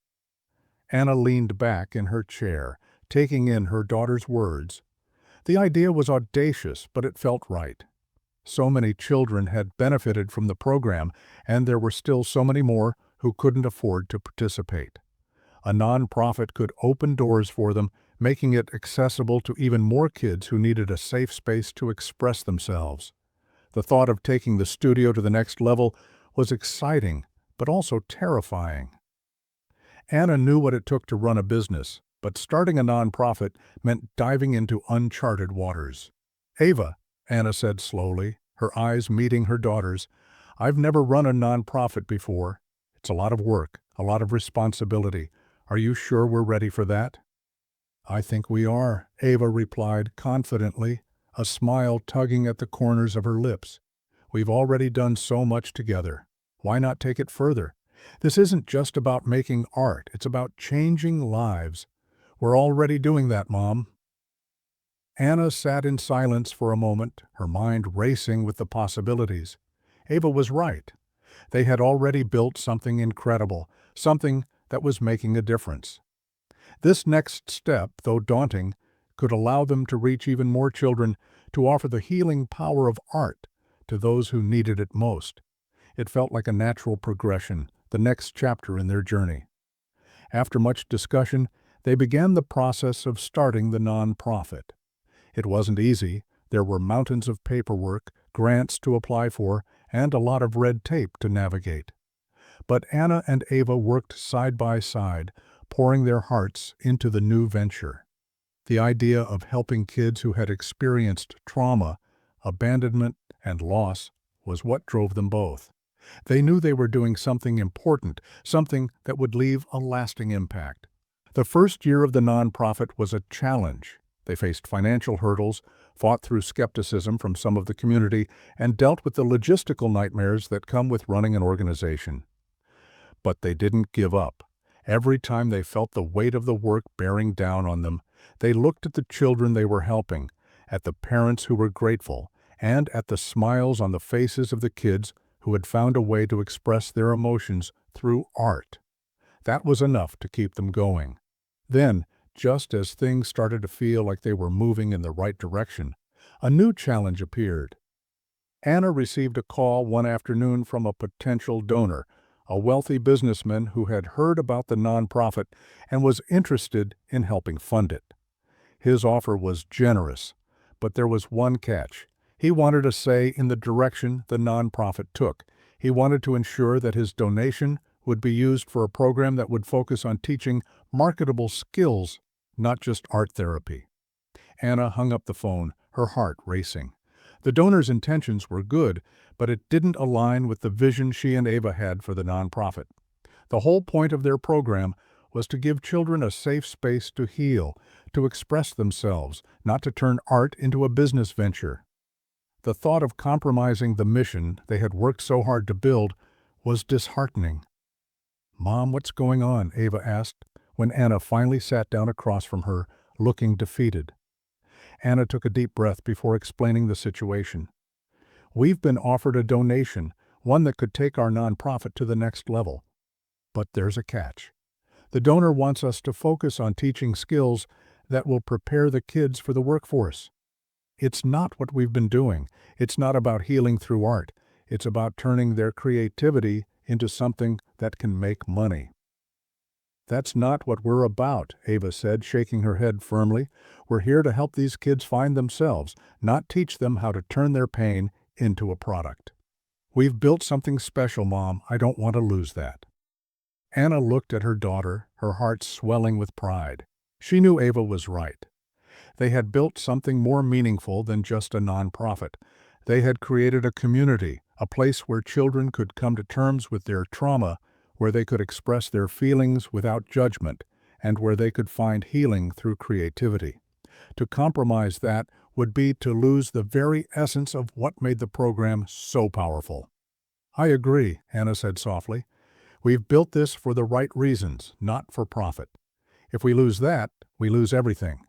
Anna leaned back in her chair, taking in her daughter's words. The idea was audacious, but it felt right. So many children had benefited from the program, and there were still so many more who couldn't afford to participate. A nonprofit could open doors for them, making it accessible to even more kids who needed a safe space to express themselves. The thought of taking the studio to the next level was exciting, but also terrifying. Anna knew what it took to run a business, but starting a nonprofit meant diving into uncharted waters. "Ava," Anna said slowly, her eyes meeting her daughter's, "I've never run a nonprofit before. It's a lot of work, a lot of responsibility. Are you sure we're ready for that?" "I think we are," Ava replied confidently, a smile tugging at the corners of her lips. "We've already done so much together. Why not take it further? This isn't just about making art, it's about changing lives. We're already doing that, Mom." Anna sat in silence for a moment, her mind racing with the possibilities. Ava was right. They had already built something incredible, something that was making a difference. This next step, though daunting, could allow them to reach even more children, to offer the healing power of art to those who needed it most. It felt like a natural progression, the next chapter in their journey. After much discussion, they began the process of starting the nonprofit. It wasn't easy. There were mountains of paperwork, grants to apply for, and a lot of red tape to navigate. But Anna and Ava worked side by side, pouring their hearts into the new venture. The idea of helping kids who had experienced trauma, abandonment, and loss was what drove them both. They knew they were doing something important, something that would leave a lasting impact. The first year of the nonprofit was a challenge. They faced financial hurdles, fought through skepticism from some of the community, and dealt with the logistical nightmares that come with running an organization. But they didn't give up. Every time they felt the weight of the work bearing down on them, they looked at the children they were helping, at the parents who were grateful, and at the smiles on the faces of the kids who had found a way to express their emotions through art. That was enough to keep them going. Then, just as things started to feel like they were moving in the right direction, a new challenge appeared. Anna received a call one afternoon from a potential donor, a wealthy businessman who had heard about the nonprofit and was interested in helping fund it. His offer was generous, but there was one catch. He wanted a say in the direction the nonprofit took. He wanted to ensure that his donation would be used for a program that would focus on teaching marketable skills, not just art therapy. Anna hung up the phone, her heart racing. The donor's intentions were good, but it didn't align with the vision she and Ava had for the nonprofit. The whole point of their program was to give children a safe space to heal, to express themselves, not to turn art into a business venture. The thought of compromising the mission they had worked so hard to build was disheartening. "Mom, what's going on?" Ava asked, when Anna finally sat down across from her, looking defeated. Anna took a deep breath before explaining the situation. "We've been offered a donation, one that could take our nonprofit to the next level. But there's a catch. The donor wants us to focus on teaching skills that will prepare the kids for the workforce. It's not what we've been doing. It's not about healing through art. It's about turning their creativity into something that can make money." "That's not what we're about," Ava said, shaking her head firmly. "We're here to help these kids find themselves, not teach them how to turn their pain into a product. We've built something special, Mom. I don't want to lose that." Anna looked at her daughter, her heart swelling with pride. She knew Ava was right. They had built something more meaningful than just a nonprofit. They had created a community, a place where children could come to terms with their trauma, where they could express their feelings without judgment, and where they could find healing through creativity. To compromise that would be to lose the very essence of what made the program so powerful. "I agree," Anna said softly. "We've built this for the right reasons, not for profit. If we lose that, we lose everything."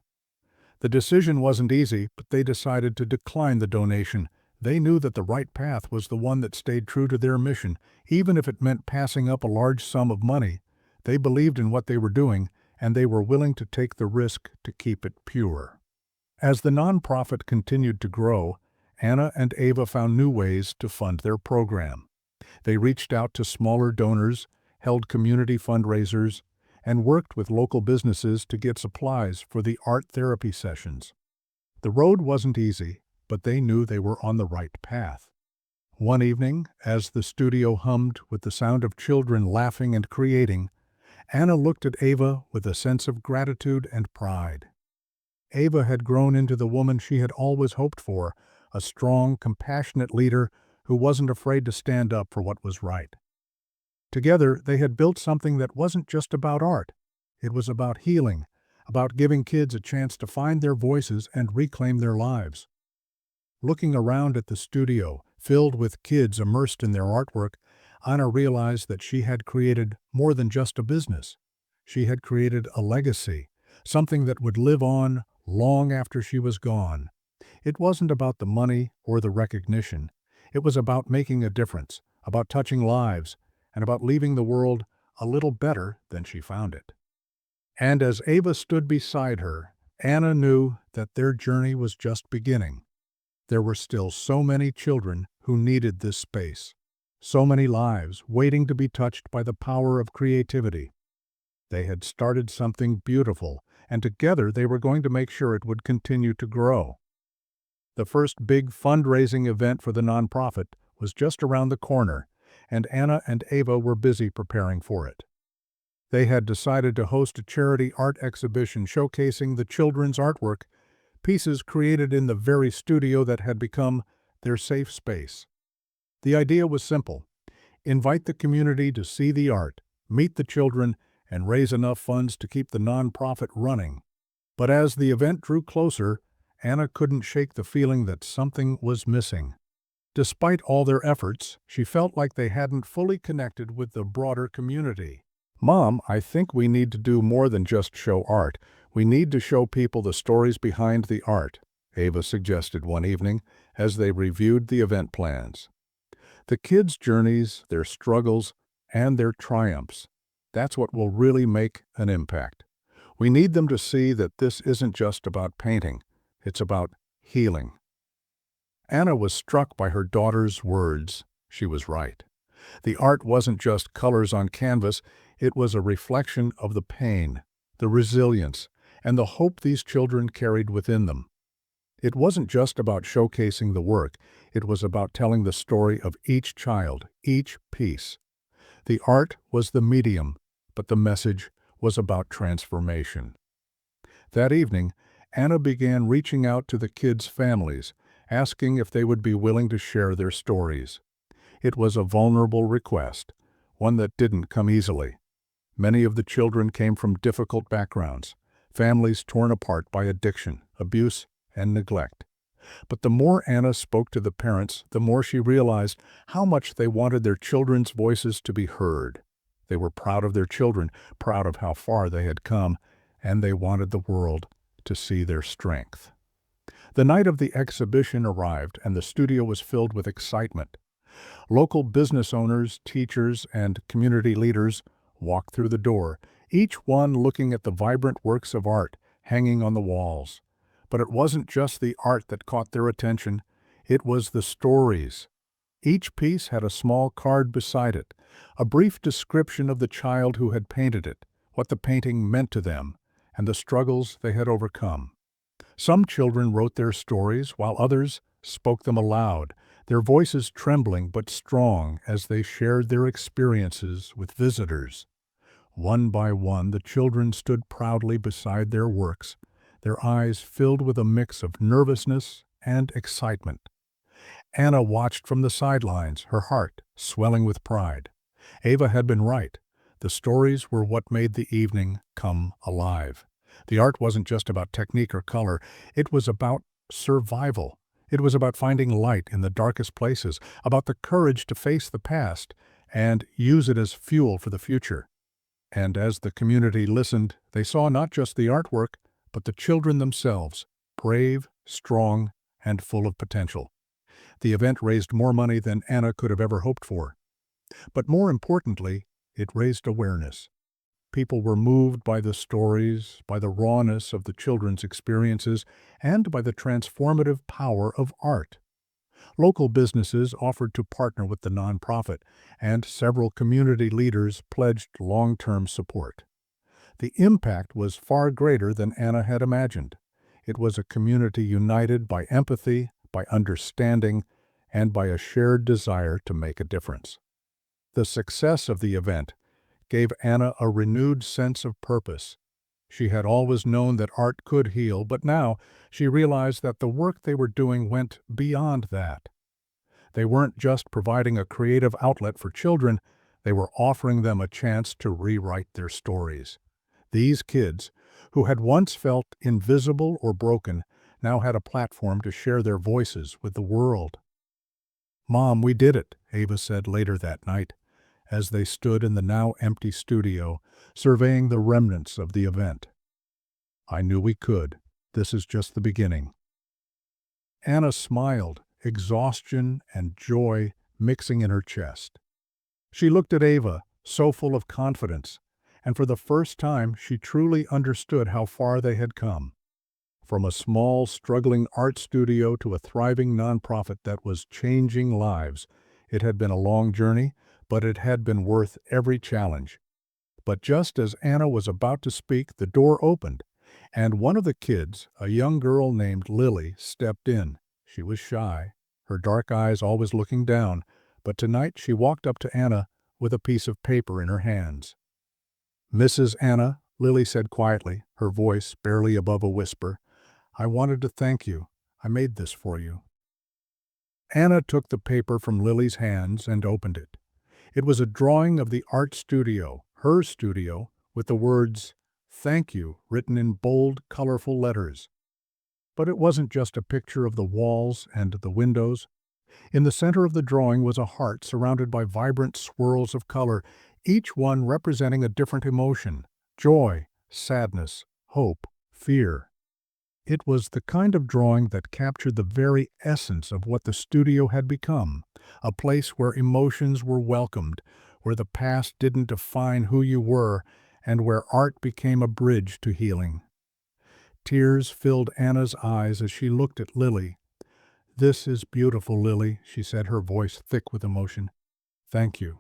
The decision wasn't easy, but they decided to decline the donation. They knew that the right path was the one that stayed true to their mission, even if it meant passing up a large sum of money. They believed in what they were doing, and they were willing to take the risk to keep it pure. As the nonprofit continued to grow, Anna and Ava found new ways to fund their program. They reached out to smaller donors, held community fundraisers, and worked with local businesses to get supplies for the art therapy sessions. The road wasn't easy, but they knew they were on the right path. One evening, as the studio hummed with the sound of children laughing and creating, Anna looked at Ava with a sense of gratitude and pride. Ava had grown into the woman she had always hoped for, a strong, compassionate leader who wasn't afraid to stand up for what was right. Together, they had built something that wasn't just about art. It was about healing, about giving kids a chance to find their voices and reclaim their lives. Looking around at the studio, filled with kids immersed in their artwork, Anna realized that she had created more than just a business. She had created a legacy, something that would live on long after she was gone. It wasn't about the money or the recognition. It was about making a difference, about touching lives, and about leaving the world a little better than she found it. And as Ava stood beside her, Anna knew that their journey was just beginning. There were still so many children who needed this space, so many lives waiting to be touched by the power of creativity. They had started something beautiful, and together they were going to make sure it would continue to grow. The first big fundraising event for the nonprofit was just around the corner, and Anna and Ava were busy preparing for it. They had decided to host a charity art exhibition showcasing the children's artwork, pieces created in the very studio that had become their safe space. The idea was simple: invite the community to see the art, meet the children, and raise enough funds to keep the nonprofit running. But as the event drew closer, Anna couldn't shake the feeling that something was missing. Despite all their efforts, she felt like they hadn't fully connected with the broader community. "Mom, I think we need to do more than just show art. We need to show people the stories behind the art," Ava suggested one evening as they reviewed the event plans. The kids' journeys, their struggles, and their triumphs. That's what will really make an impact. We need them to see that this isn't just about painting. It's about healing. Anna was struck by her daughter's words. She was right. The art wasn't just colors on canvas, it was a reflection of the pain, the resilience, and the hope these children carried within them. It wasn't just about showcasing the work, it was about telling the story of each child, each piece. The art was the medium, but the message was about transformation. That evening, Anna began reaching out to the kids' families, asking if they would be willing to share their stories. It was a vulnerable request, one that didn't come easily. Many of the children came from difficult backgrounds, families torn apart by addiction, abuse, and neglect. But the more Anna spoke to the parents, the more she realized how much they wanted their children's voices to be heard. They were proud of their children, proud of how far they had come, and they wanted the world to see their strength. The night of the exhibition arrived, and the studio was filled with excitement. Local business owners, teachers, and community leaders walked through the door, each one looking at the vibrant works of art hanging on the walls. But it wasn't just the art that caught their attention, it was the stories. Each piece had a small card beside it, a brief description of the child who had painted it, what the painting meant to them, and the struggles they had overcome. Some children wrote their stories, while others spoke them aloud, their voices trembling but strong as they shared their experiences with visitors. One by one, the children stood proudly beside their works, their eyes filled with a mix of nervousness and excitement. Anna watched from the sidelines, her heart swelling with pride. Ava had been right. The stories were what made the evening come alive. The art wasn't just about technique or color, it was about survival. It was about finding light in the darkest places, about the courage to face the past and use it as fuel for the future. And as the community listened, they saw not just the artwork, but the children themselves, brave, strong, and full of potential. The event raised more money than Anna could have ever hoped for. But more importantly, it raised awareness. People were moved by the stories, by the rawness of the children's experiences, and by the transformative power of art. Local businesses offered to partner with the nonprofit, and several community leaders pledged long-term support. The impact was far greater than Anna had imagined. It was a community united by empathy, by understanding, and by a shared desire to make a difference. The success of the event gave Anna a renewed sense of purpose. She had always known that art could heal, but now she realized that the work they were doing went beyond that. They weren't just providing a creative outlet for children, they were offering them a chance to rewrite their stories. These kids, who had once felt invisible or broken, now had a platform to share their voices with the world. "Mom, we did it," Ava said later that night, as they stood in the now empty studio, surveying the remnants of the event. "I knew we could. This is just the beginning." Anna smiled, exhaustion and joy mixing in her chest. She looked at Ava, so full of confidence, and for the first time she truly understood how far they had come. From a small, struggling art studio to a thriving nonprofit that was changing lives, it had been a long journey, but it had been worth every challenge. But just as Anna was about to speak, the door opened, and one of the kids, a young girl named Lily, stepped in. She was shy, her dark eyes always looking down, but tonight she walked up to Anna with a piece of paper in her hands. "Mrs. Anna," Lily said quietly, her voice barely above a whisper, "I wanted to thank you. I made this for you." Anna took the paper from Lily's hands and opened it. It was a drawing of the art studio, her studio, with the words, "Thank you," written in bold, colorful letters. But it wasn't just a picture of the walls and the windows. In the center of the drawing was a heart surrounded by vibrant swirls of color, each one representing a different emotion: joy, sadness, hope, fear. It was the kind of drawing that captured the very essence of what the studio had become, a place where emotions were welcomed, where the past didn't define who you were, and where art became a bridge to healing. Tears filled Anna's eyes as she looked at Lily. "This is beautiful, Lily," she said, her voice thick with emotion. "Thank you."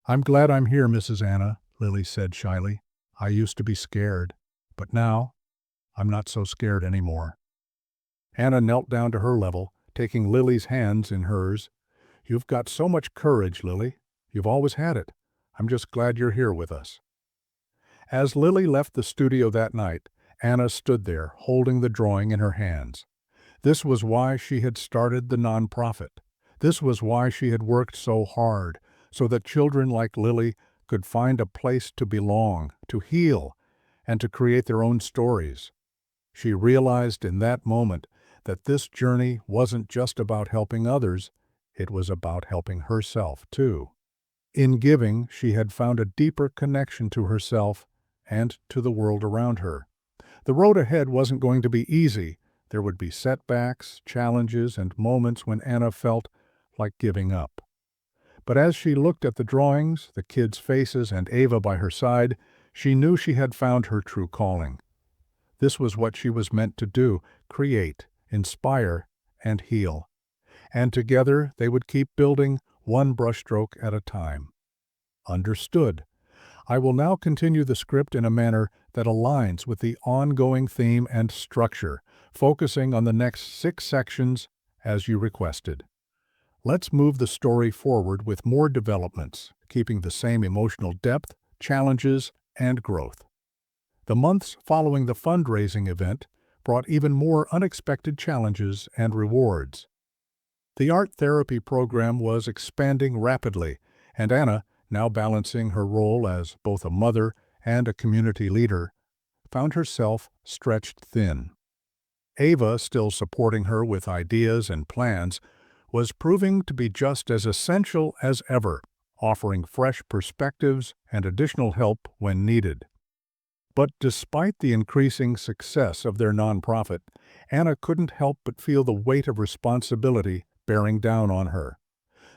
"I'm glad I'm here, Mrs. Anna," Lily said shyly. "I used to be scared, but now I'm not so scared anymore." Anna knelt down to her level, taking Lily's hands in hers. "You've got so much courage, Lily. You've always had it. I'm just glad you're here with us." As Lily left the studio that night, Anna stood there, holding the drawing in her hands. This was why she had started the nonprofit. This was why she had worked so hard, so that children like Lily could find a place to belong, to heal, and to create their own stories. She realized in that moment that this journey wasn't just about helping others, it was about helping herself too. In giving, she had found a deeper connection to herself and to the world around her. The road ahead wasn't going to be easy. There would be setbacks, challenges, and moments when Anna felt like giving up. But as she looked at the drawings, the kids' faces, and Ava by her side, she knew she had found her true calling. This was what she was meant to do: create, inspire, and heal. And together they would keep building, one brushstroke at a time. Understood. I will now continue the script in a manner that aligns with the ongoing theme and structure, focusing on the next 6 sections as you requested. Let's move the story forward with more developments, keeping the same emotional depth, challenges, and growth. The months following the fundraising event brought even more unexpected challenges and rewards. The art therapy program was expanding rapidly, and Anna, now balancing her role as both a mother and a community leader, found herself stretched thin. Ava, still supporting her with ideas and plans, was proving to be just as essential as ever, offering fresh perspectives and additional help when needed. But despite the increasing success of their nonprofit, Anna couldn't help but feel the weight of responsibility bearing down on her.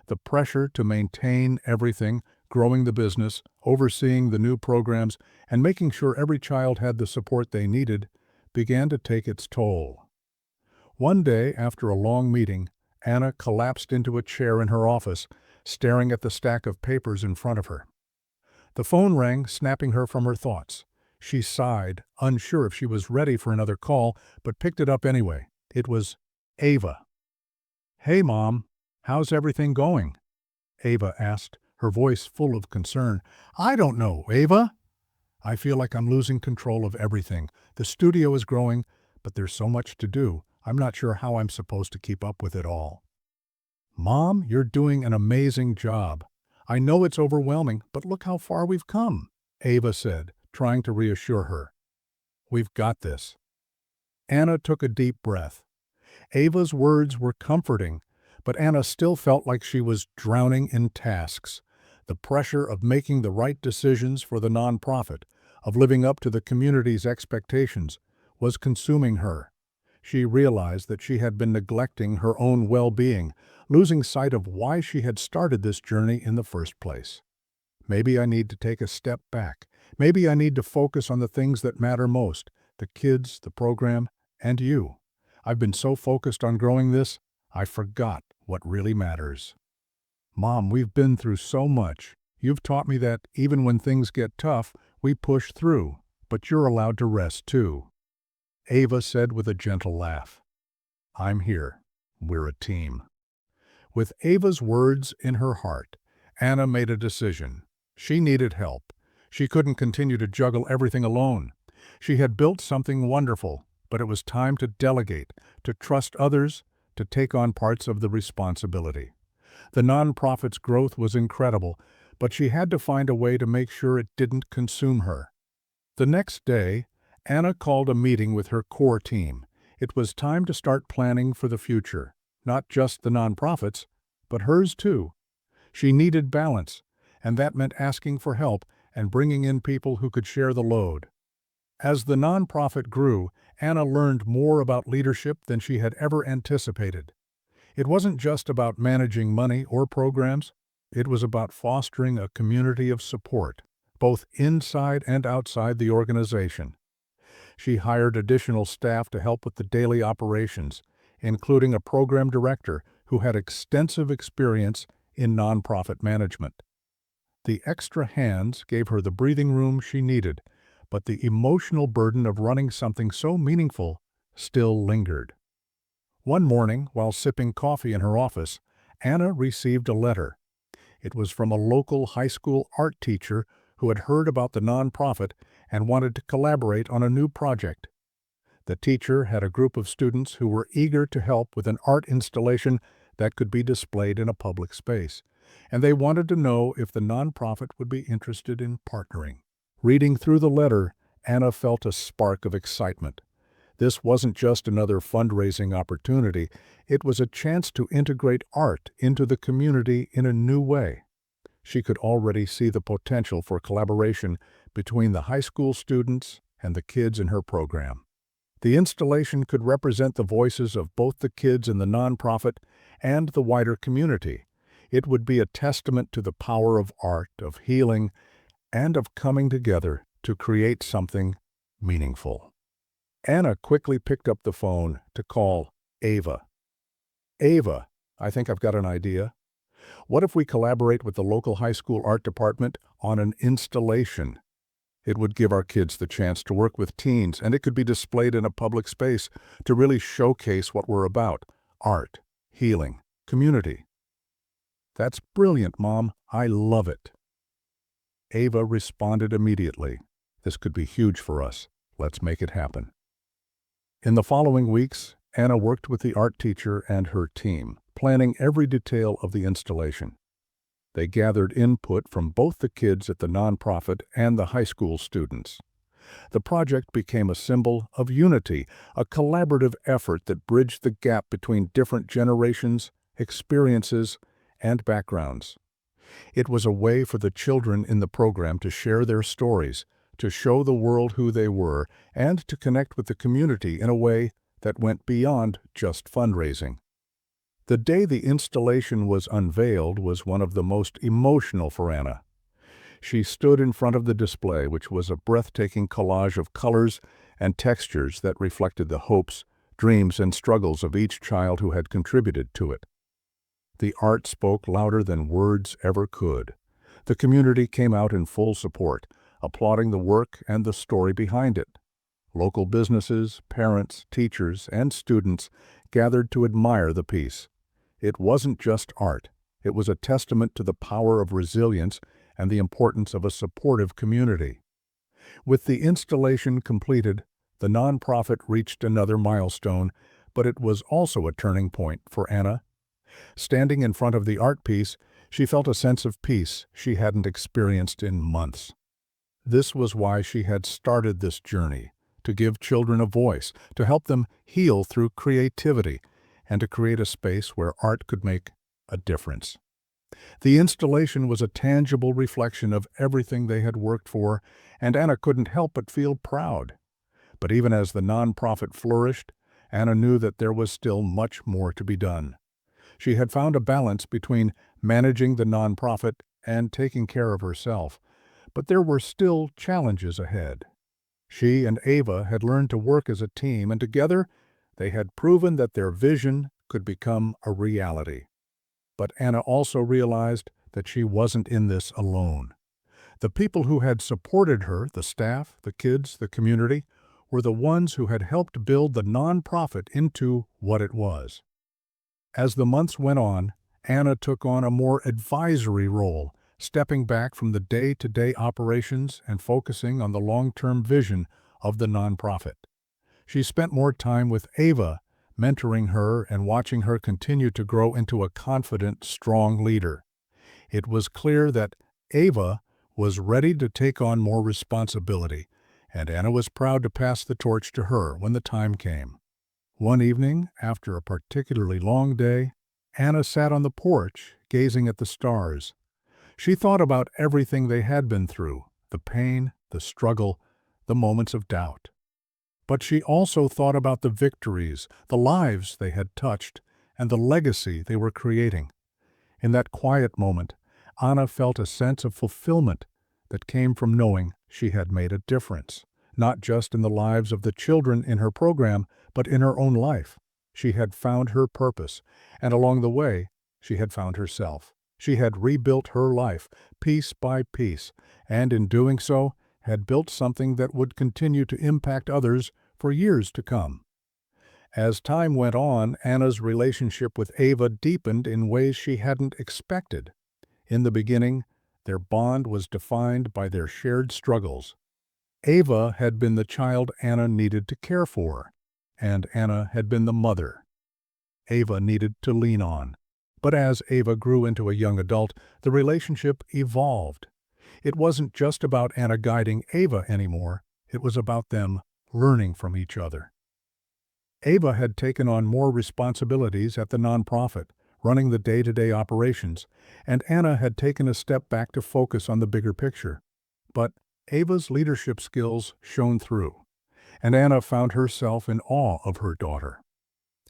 The pressure to maintain everything, growing the business, overseeing the new programs, and making sure every child had the support they needed, began to take its toll. One day, after a long meeting, Anna collapsed into a chair in her office, staring at the stack of papers in front of her. The phone rang, snapping her from her thoughts. She sighed, unsure if she was ready for another call, but picked it up anyway. It was Ava. "Hey, Mom, how's everything going?" Ava asked, her voice full of concern. "I don't know, Ava. I feel like I'm losing control of everything. The studio is growing, but there's so much to do. I'm not sure how I'm supposed to keep up with it all." "Mom, you're doing an amazing job. I know it's overwhelming, but look how far we've come," Ava said, trying to reassure her. "We've got this." Anna took a deep breath. Ava's words were comforting, but Anna still felt like she was drowning in tasks. The pressure of making the right decisions for the nonprofit, of living up to the community's expectations, was consuming her. She realized that she had been neglecting her own well-being, losing sight of why she had started this journey in the first place. "Maybe I need to take a step back. Maybe I need to focus on the things that matter most, the kids, the program, and you. I've been so focused on growing this, I forgot what really matters." "Mom, we've been through so much. You've taught me that even when things get tough, we push through, but you're allowed to rest too," Ava said with a gentle laugh. "I'm here. We're a team." With Ava's words in her heart, Anna made a decision. She needed help. She couldn't continue to juggle everything alone. She had built something wonderful, but it was time to delegate, to trust others, to take on parts of the responsibility. The nonprofit's growth was incredible, but she had to find a way to make sure it didn't consume her. The next day, Anna called a meeting with her core team. It was time to start planning for the future, not just the nonprofit's, but hers too. She needed balance, and that meant asking for help and bringing in people who could share the load. As the nonprofit grew, Anna learned more about leadership than she had ever anticipated. It wasn't just about managing money or programs. It was about fostering a community of support, both inside and outside the organization. She hired additional staff to help with the daily operations, including a program director who had extensive experience in nonprofit management. The extra hands gave her the breathing room she needed, but the emotional burden of running something so meaningful still lingered. One morning, while sipping coffee in her office, Anna received a letter. It was from a local high school art teacher who had heard about the nonprofit and wanted to collaborate on a new project. The teacher had a group of students who were eager to help with an art installation that could be displayed in a public space, and they wanted to know if the nonprofit would be interested in partnering. Reading through the letter, Anna felt a spark of excitement. This wasn't just another fundraising opportunity, it was a chance to integrate art into the community in a new way. She could already see the potential for collaboration between the high school students and the kids in her program. The installation could represent the voices of both the kids in the nonprofit and the wider community. It would be a testament to the power of art, of healing, and of coming together to create something meaningful. Anna quickly picked up the phone to call Ava. "Ava, I think I've got an idea. What if we collaborate with the local high school art department on an installation? It would give our kids the chance to work with teens, and it could be displayed in a public space to really showcase what we're about: art, healing, community." "That's brilliant, Mom. I love it." Ava responded immediately. "This could be huge for us. Let's make it happen." In the following weeks, Anna worked with the art teacher and her team. planning every detail of the installation. They gathered input from both the kids at the nonprofit and the high school students. The project became a symbol of unity, a collaborative effort that bridged the gap between different generations, experiences, and backgrounds. It was a way for the children in the program to share their stories, to show the world who they were, and to connect with the community in a way that went beyond just fundraising. The day the installation was unveiled was one of the most emotional for Anna. She stood in front of the display, which was a breathtaking collage of colors and textures that reflected the hopes, dreams, and struggles of each child who had contributed to it. The art spoke louder than words ever could. The community came out in full support, applauding the work and the story behind it. Local businesses, parents, teachers, and students gathered to admire the piece. It wasn't just art. It was a testament to the power of resilience and the importance of a supportive community. With the installation completed, the nonprofit reached another milestone, but it was also a turning point for Anna. Standing in front of the art piece, she felt a sense of peace she hadn't experienced in months. This was why she had started this journey, to give children a voice, to help them heal through creativity, and to create a space where art could make a difference. The installation was a tangible reflection of everything they had worked for, and Anna couldn't help but feel proud. But even as the nonprofit flourished, Anna knew that there was still much more to be done. She had found a balance between managing the nonprofit and taking care of herself, but there were still challenges ahead. She and Ava had learned to work as a team, and together they had proven that their vision could become a reality. But Anna also realized that she wasn't in this alone. The people who had supported her, the staff, the kids, the community, were the ones who had helped build the nonprofit into what it was. As the months went on, Anna took on a more advisory role, stepping back from the day-to-day operations and focusing on the long-term vision of the nonprofit. She spent more time with Ava, mentoring her and watching her continue to grow into a confident, strong leader. It was clear that Ava was ready to take on more responsibility, and Anna was proud to pass the torch to her when the time came. One evening, after a particularly long day, Anna sat on the porch, gazing at the stars. She thought about everything they had been through, the pain, the struggle, the moments of doubt. But she also thought about the victories, the lives they had touched, and the legacy they were creating. In that quiet moment, Anna felt a sense of fulfillment that came from knowing she had made a difference, not just in the lives of the children in her program, but in her own life. She had found her purpose, and along the way, she had found herself. She had rebuilt her life, piece by piece, and in doing so, had built something that would continue to impact others for years to come. As time went on, Anna's relationship with Ava deepened in ways she hadn't expected. In the beginning, their bond was defined by their shared struggles. Ava had been the child Anna needed to care for, and Anna had been the mother Ava needed to lean on. But as Ava grew into a young adult, the relationship evolved. It wasn't just about Anna guiding Ava anymore, it was about them learning from each other. Ava had taken on more responsibilities at the nonprofit, running the day-to-day operations, and Anna had taken a step back to focus on the bigger picture. But Ava's leadership skills shone through, and Anna found herself in awe of her daughter.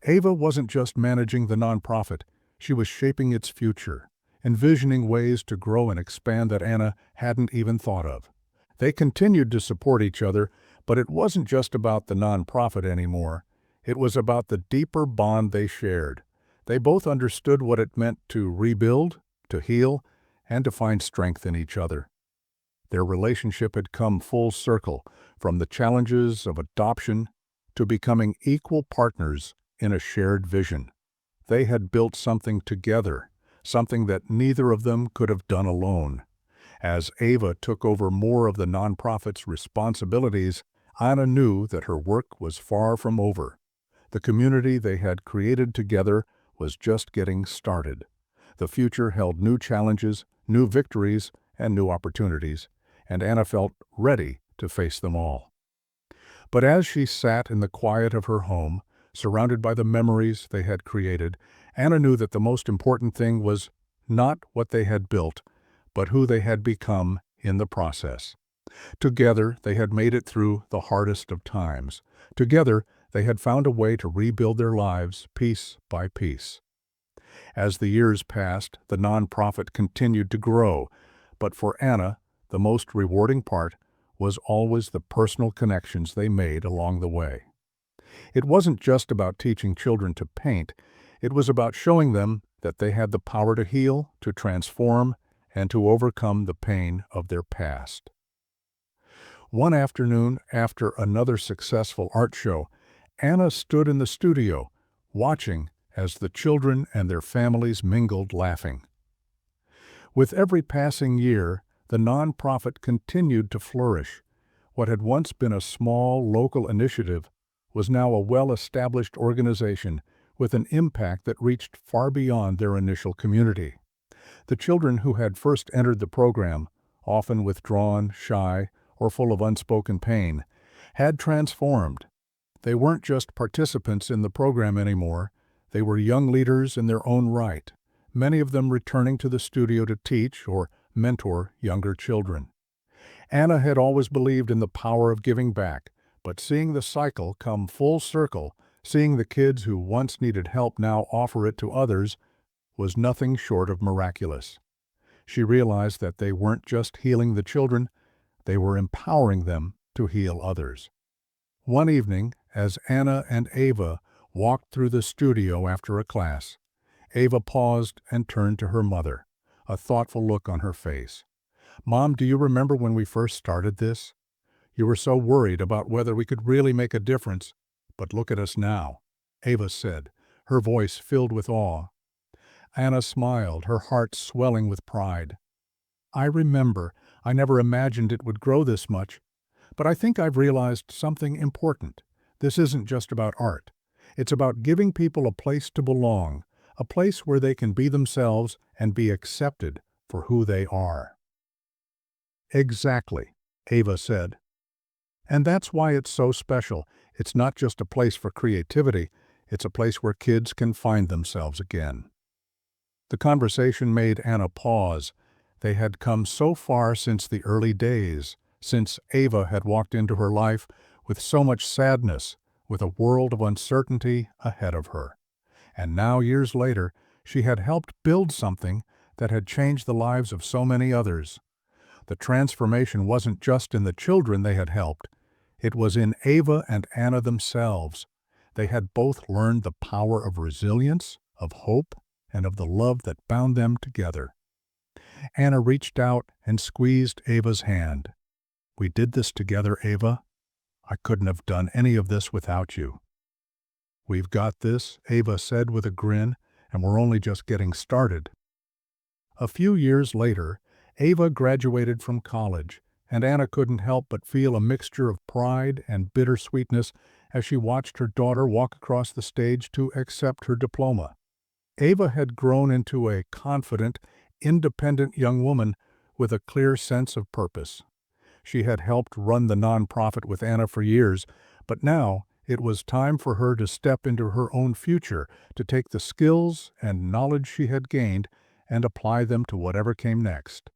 Ava wasn't just managing the nonprofit, she was shaping its future, envisioning ways to grow and expand that Anna hadn't even thought of. They continued to support each other, but it wasn't just about the nonprofit anymore. It was about the deeper bond they shared. They both understood what it meant to rebuild, to heal, and to find strength in each other. Their relationship had come full circle, from the challenges of adoption to becoming equal partners in a shared vision. They had built something together, something that neither of them could have done alone. As Ava took over more of the nonprofit's responsibilities, Anna knew that her work was far from over. The community they had created together was just getting started. The future held new challenges, new victories, and new opportunities, and Anna felt ready to face them all. But as she sat in the quiet of her home, surrounded by the memories they had created, Anna knew that the most important thing was not what they had built, but who they had become in the process. Together, they had made it through the hardest of times. Together, they had found a way to rebuild their lives piece by piece. As the years passed, the nonprofit continued to grow, but for Anna, the most rewarding part was always the personal connections they made along the way. It wasn't just about teaching children to paint, it was about showing them that they had the power to heal, to transform, and to overcome the pain of their past. One afternoon, after another successful art show, Anna stood in the studio, watching as the children and their families mingled laughing. With every passing year, the nonprofit continued to flourish. What had once been a small local initiative was now a well-established organization with an impact that reached far beyond their initial community. The children who had first entered the program, often withdrawn, shy, or full of unspoken pain, had transformed. They weren't just participants in the program anymore, they were young leaders in their own right, many of them returning to the studio to teach or mentor younger children. Anna had always believed in the power of giving back, but seeing the cycle come full circle, seeing the kids who once needed help now offer it to others, was nothing short of miraculous. She realized that they weren't just healing the children, they were empowering them to heal others. One evening, as Anna and Ava walked through the studio after a class, Ava paused and turned to her mother, a thoughtful look on her face. "Mom, do you remember when we first started this? You were so worried about whether we could really make a difference, but look at us now," Ava said, her voice filled with awe. Anna smiled, her heart swelling with pride. "I remember. I never imagined it would grow this much. But I think I've realized something important. This isn't just about art. It's about giving people a place to belong, a place where they can be themselves and be accepted for who they are." "Exactly," Ava said. "And that's why it's so special. It's not just a place for creativity, it's a place where kids can find themselves again." The conversation made Anna pause. They had come so far since the early days, since Ava had walked into her life with so much sadness, with a world of uncertainty ahead of her. And now, years later, she had helped build something that had changed the lives of so many others. The transformation wasn't just in the children they had helped, it was in Ava and Anna themselves. They had both learned the power of resilience, of hope, and of the love that bound them together. Anna reached out and squeezed Ava's hand. "We did this together, Ava. I couldn't have done any of this without you." "We've got this," Ava said with a grin, "and we're only just getting started." A few years later, Ava graduated from college, and Anna couldn't help but feel a mixture of pride and bittersweetness as she watched her daughter walk across the stage to accept her diploma. Ava had grown into a confident, independent young woman with a clear sense of purpose. She had helped run the nonprofit with Anna for years, but now it was time for her to step into her own future, to take the skills and knowledge she had gained and apply them to whatever came next.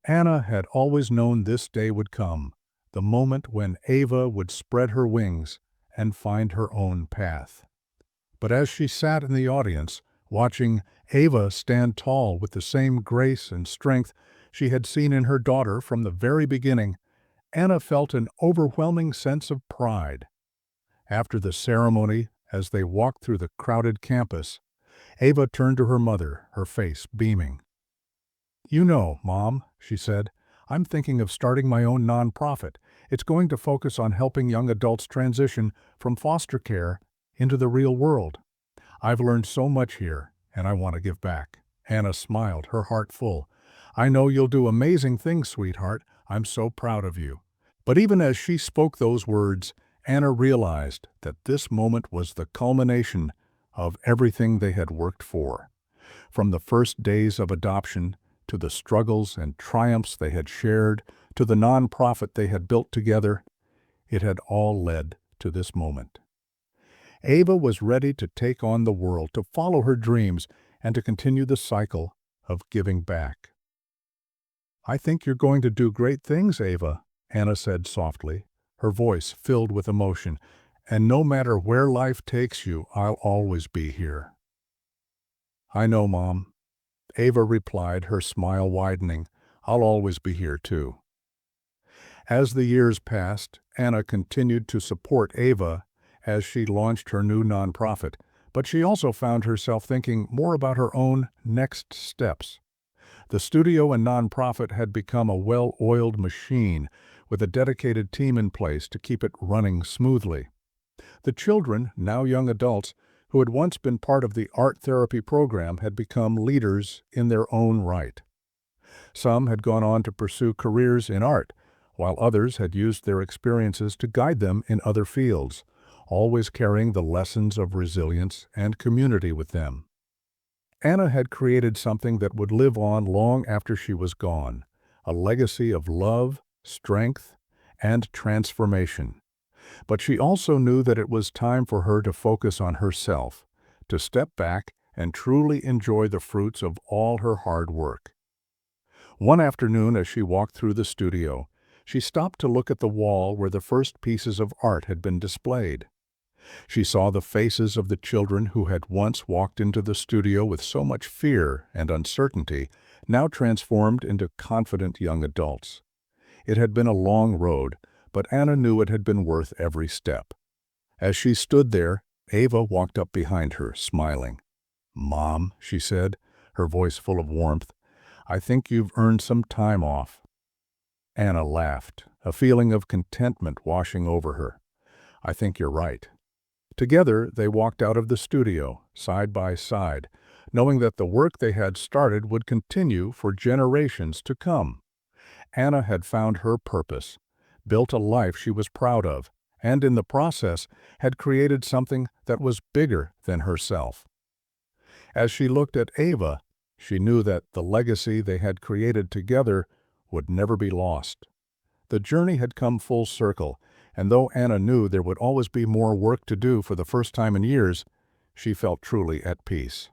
Anna had always known this day would come, the moment when Ava would spread her wings and find her own path. But as she sat in the audience, watching Ava stand tall with the same grace and strength she had seen in her daughter from the very beginning, Anna felt an overwhelming sense of pride. After the ceremony, as they walked through the crowded campus, Ava turned to her mother, her face beaming. "You know, Mom," she said, "I'm thinking of starting my own nonprofit. It's going to focus on helping young adults transition from foster care into the real world. I've learned so much here, and I want to give back." Anna smiled, her heart full. "I know you'll do amazing things, sweetheart. I'm so proud of you." But even as she spoke those words, Anna realized that this moment was the culmination of everything they had worked for. From the first days of adoption, to the struggles and triumphs they had shared, to the nonprofit they had built together, it had all led to this moment. Ava was ready to take on the world, to follow her dreams, and to continue the cycle of giving back. "I think you're going to do great things, Ava," Anna said softly, her voice filled with emotion. "And no matter where life takes you, I'll always be here." "I know, Mom," Ava replied, her smile widening. "I'll always be here, too." As the years passed, Anna continued to support Ava as she launched her new nonprofit, but she also found herself thinking more about her own next steps. The studio and nonprofit had become a well-oiled machine with a dedicated team in place to keep it running smoothly. The children, now young adults, who had once been part of the art therapy program had become leaders in their own right. Some had gone on to pursue careers in art, while others had used their experiences to guide them in other fields, always carrying the lessons of resilience and community with them. Anna had created something that would live on long after she was gone, a legacy of love, strength, and transformation. But she also knew that it was time for her to focus on herself, to step back and truly enjoy the fruits of all her hard work. One afternoon, as she walked through the studio, she stopped to look at the wall where the first pieces of art had been displayed. She saw the faces of the children who had once walked into the studio with so much fear and uncertainty, now transformed into confident young adults. It had been a long road, but Anna knew it had been worth every step. As she stood there, Ava walked up behind her, smiling. "Mom," she said, her voice full of warmth, "I think you've earned some time off." Anna laughed, a feeling of contentment washing over her. "I think you're right." Together, they walked out of the studio, side by side, knowing that the work they had started would continue for generations to come. Anna had found her purpose, built a life she was proud of, and in the process had created something that was bigger than herself. As she looked at Ava, she knew that the legacy they had created together would never be lost. The journey had come full circle, and though Anna knew there would always be more work to do for the first time in years, she felt truly at peace.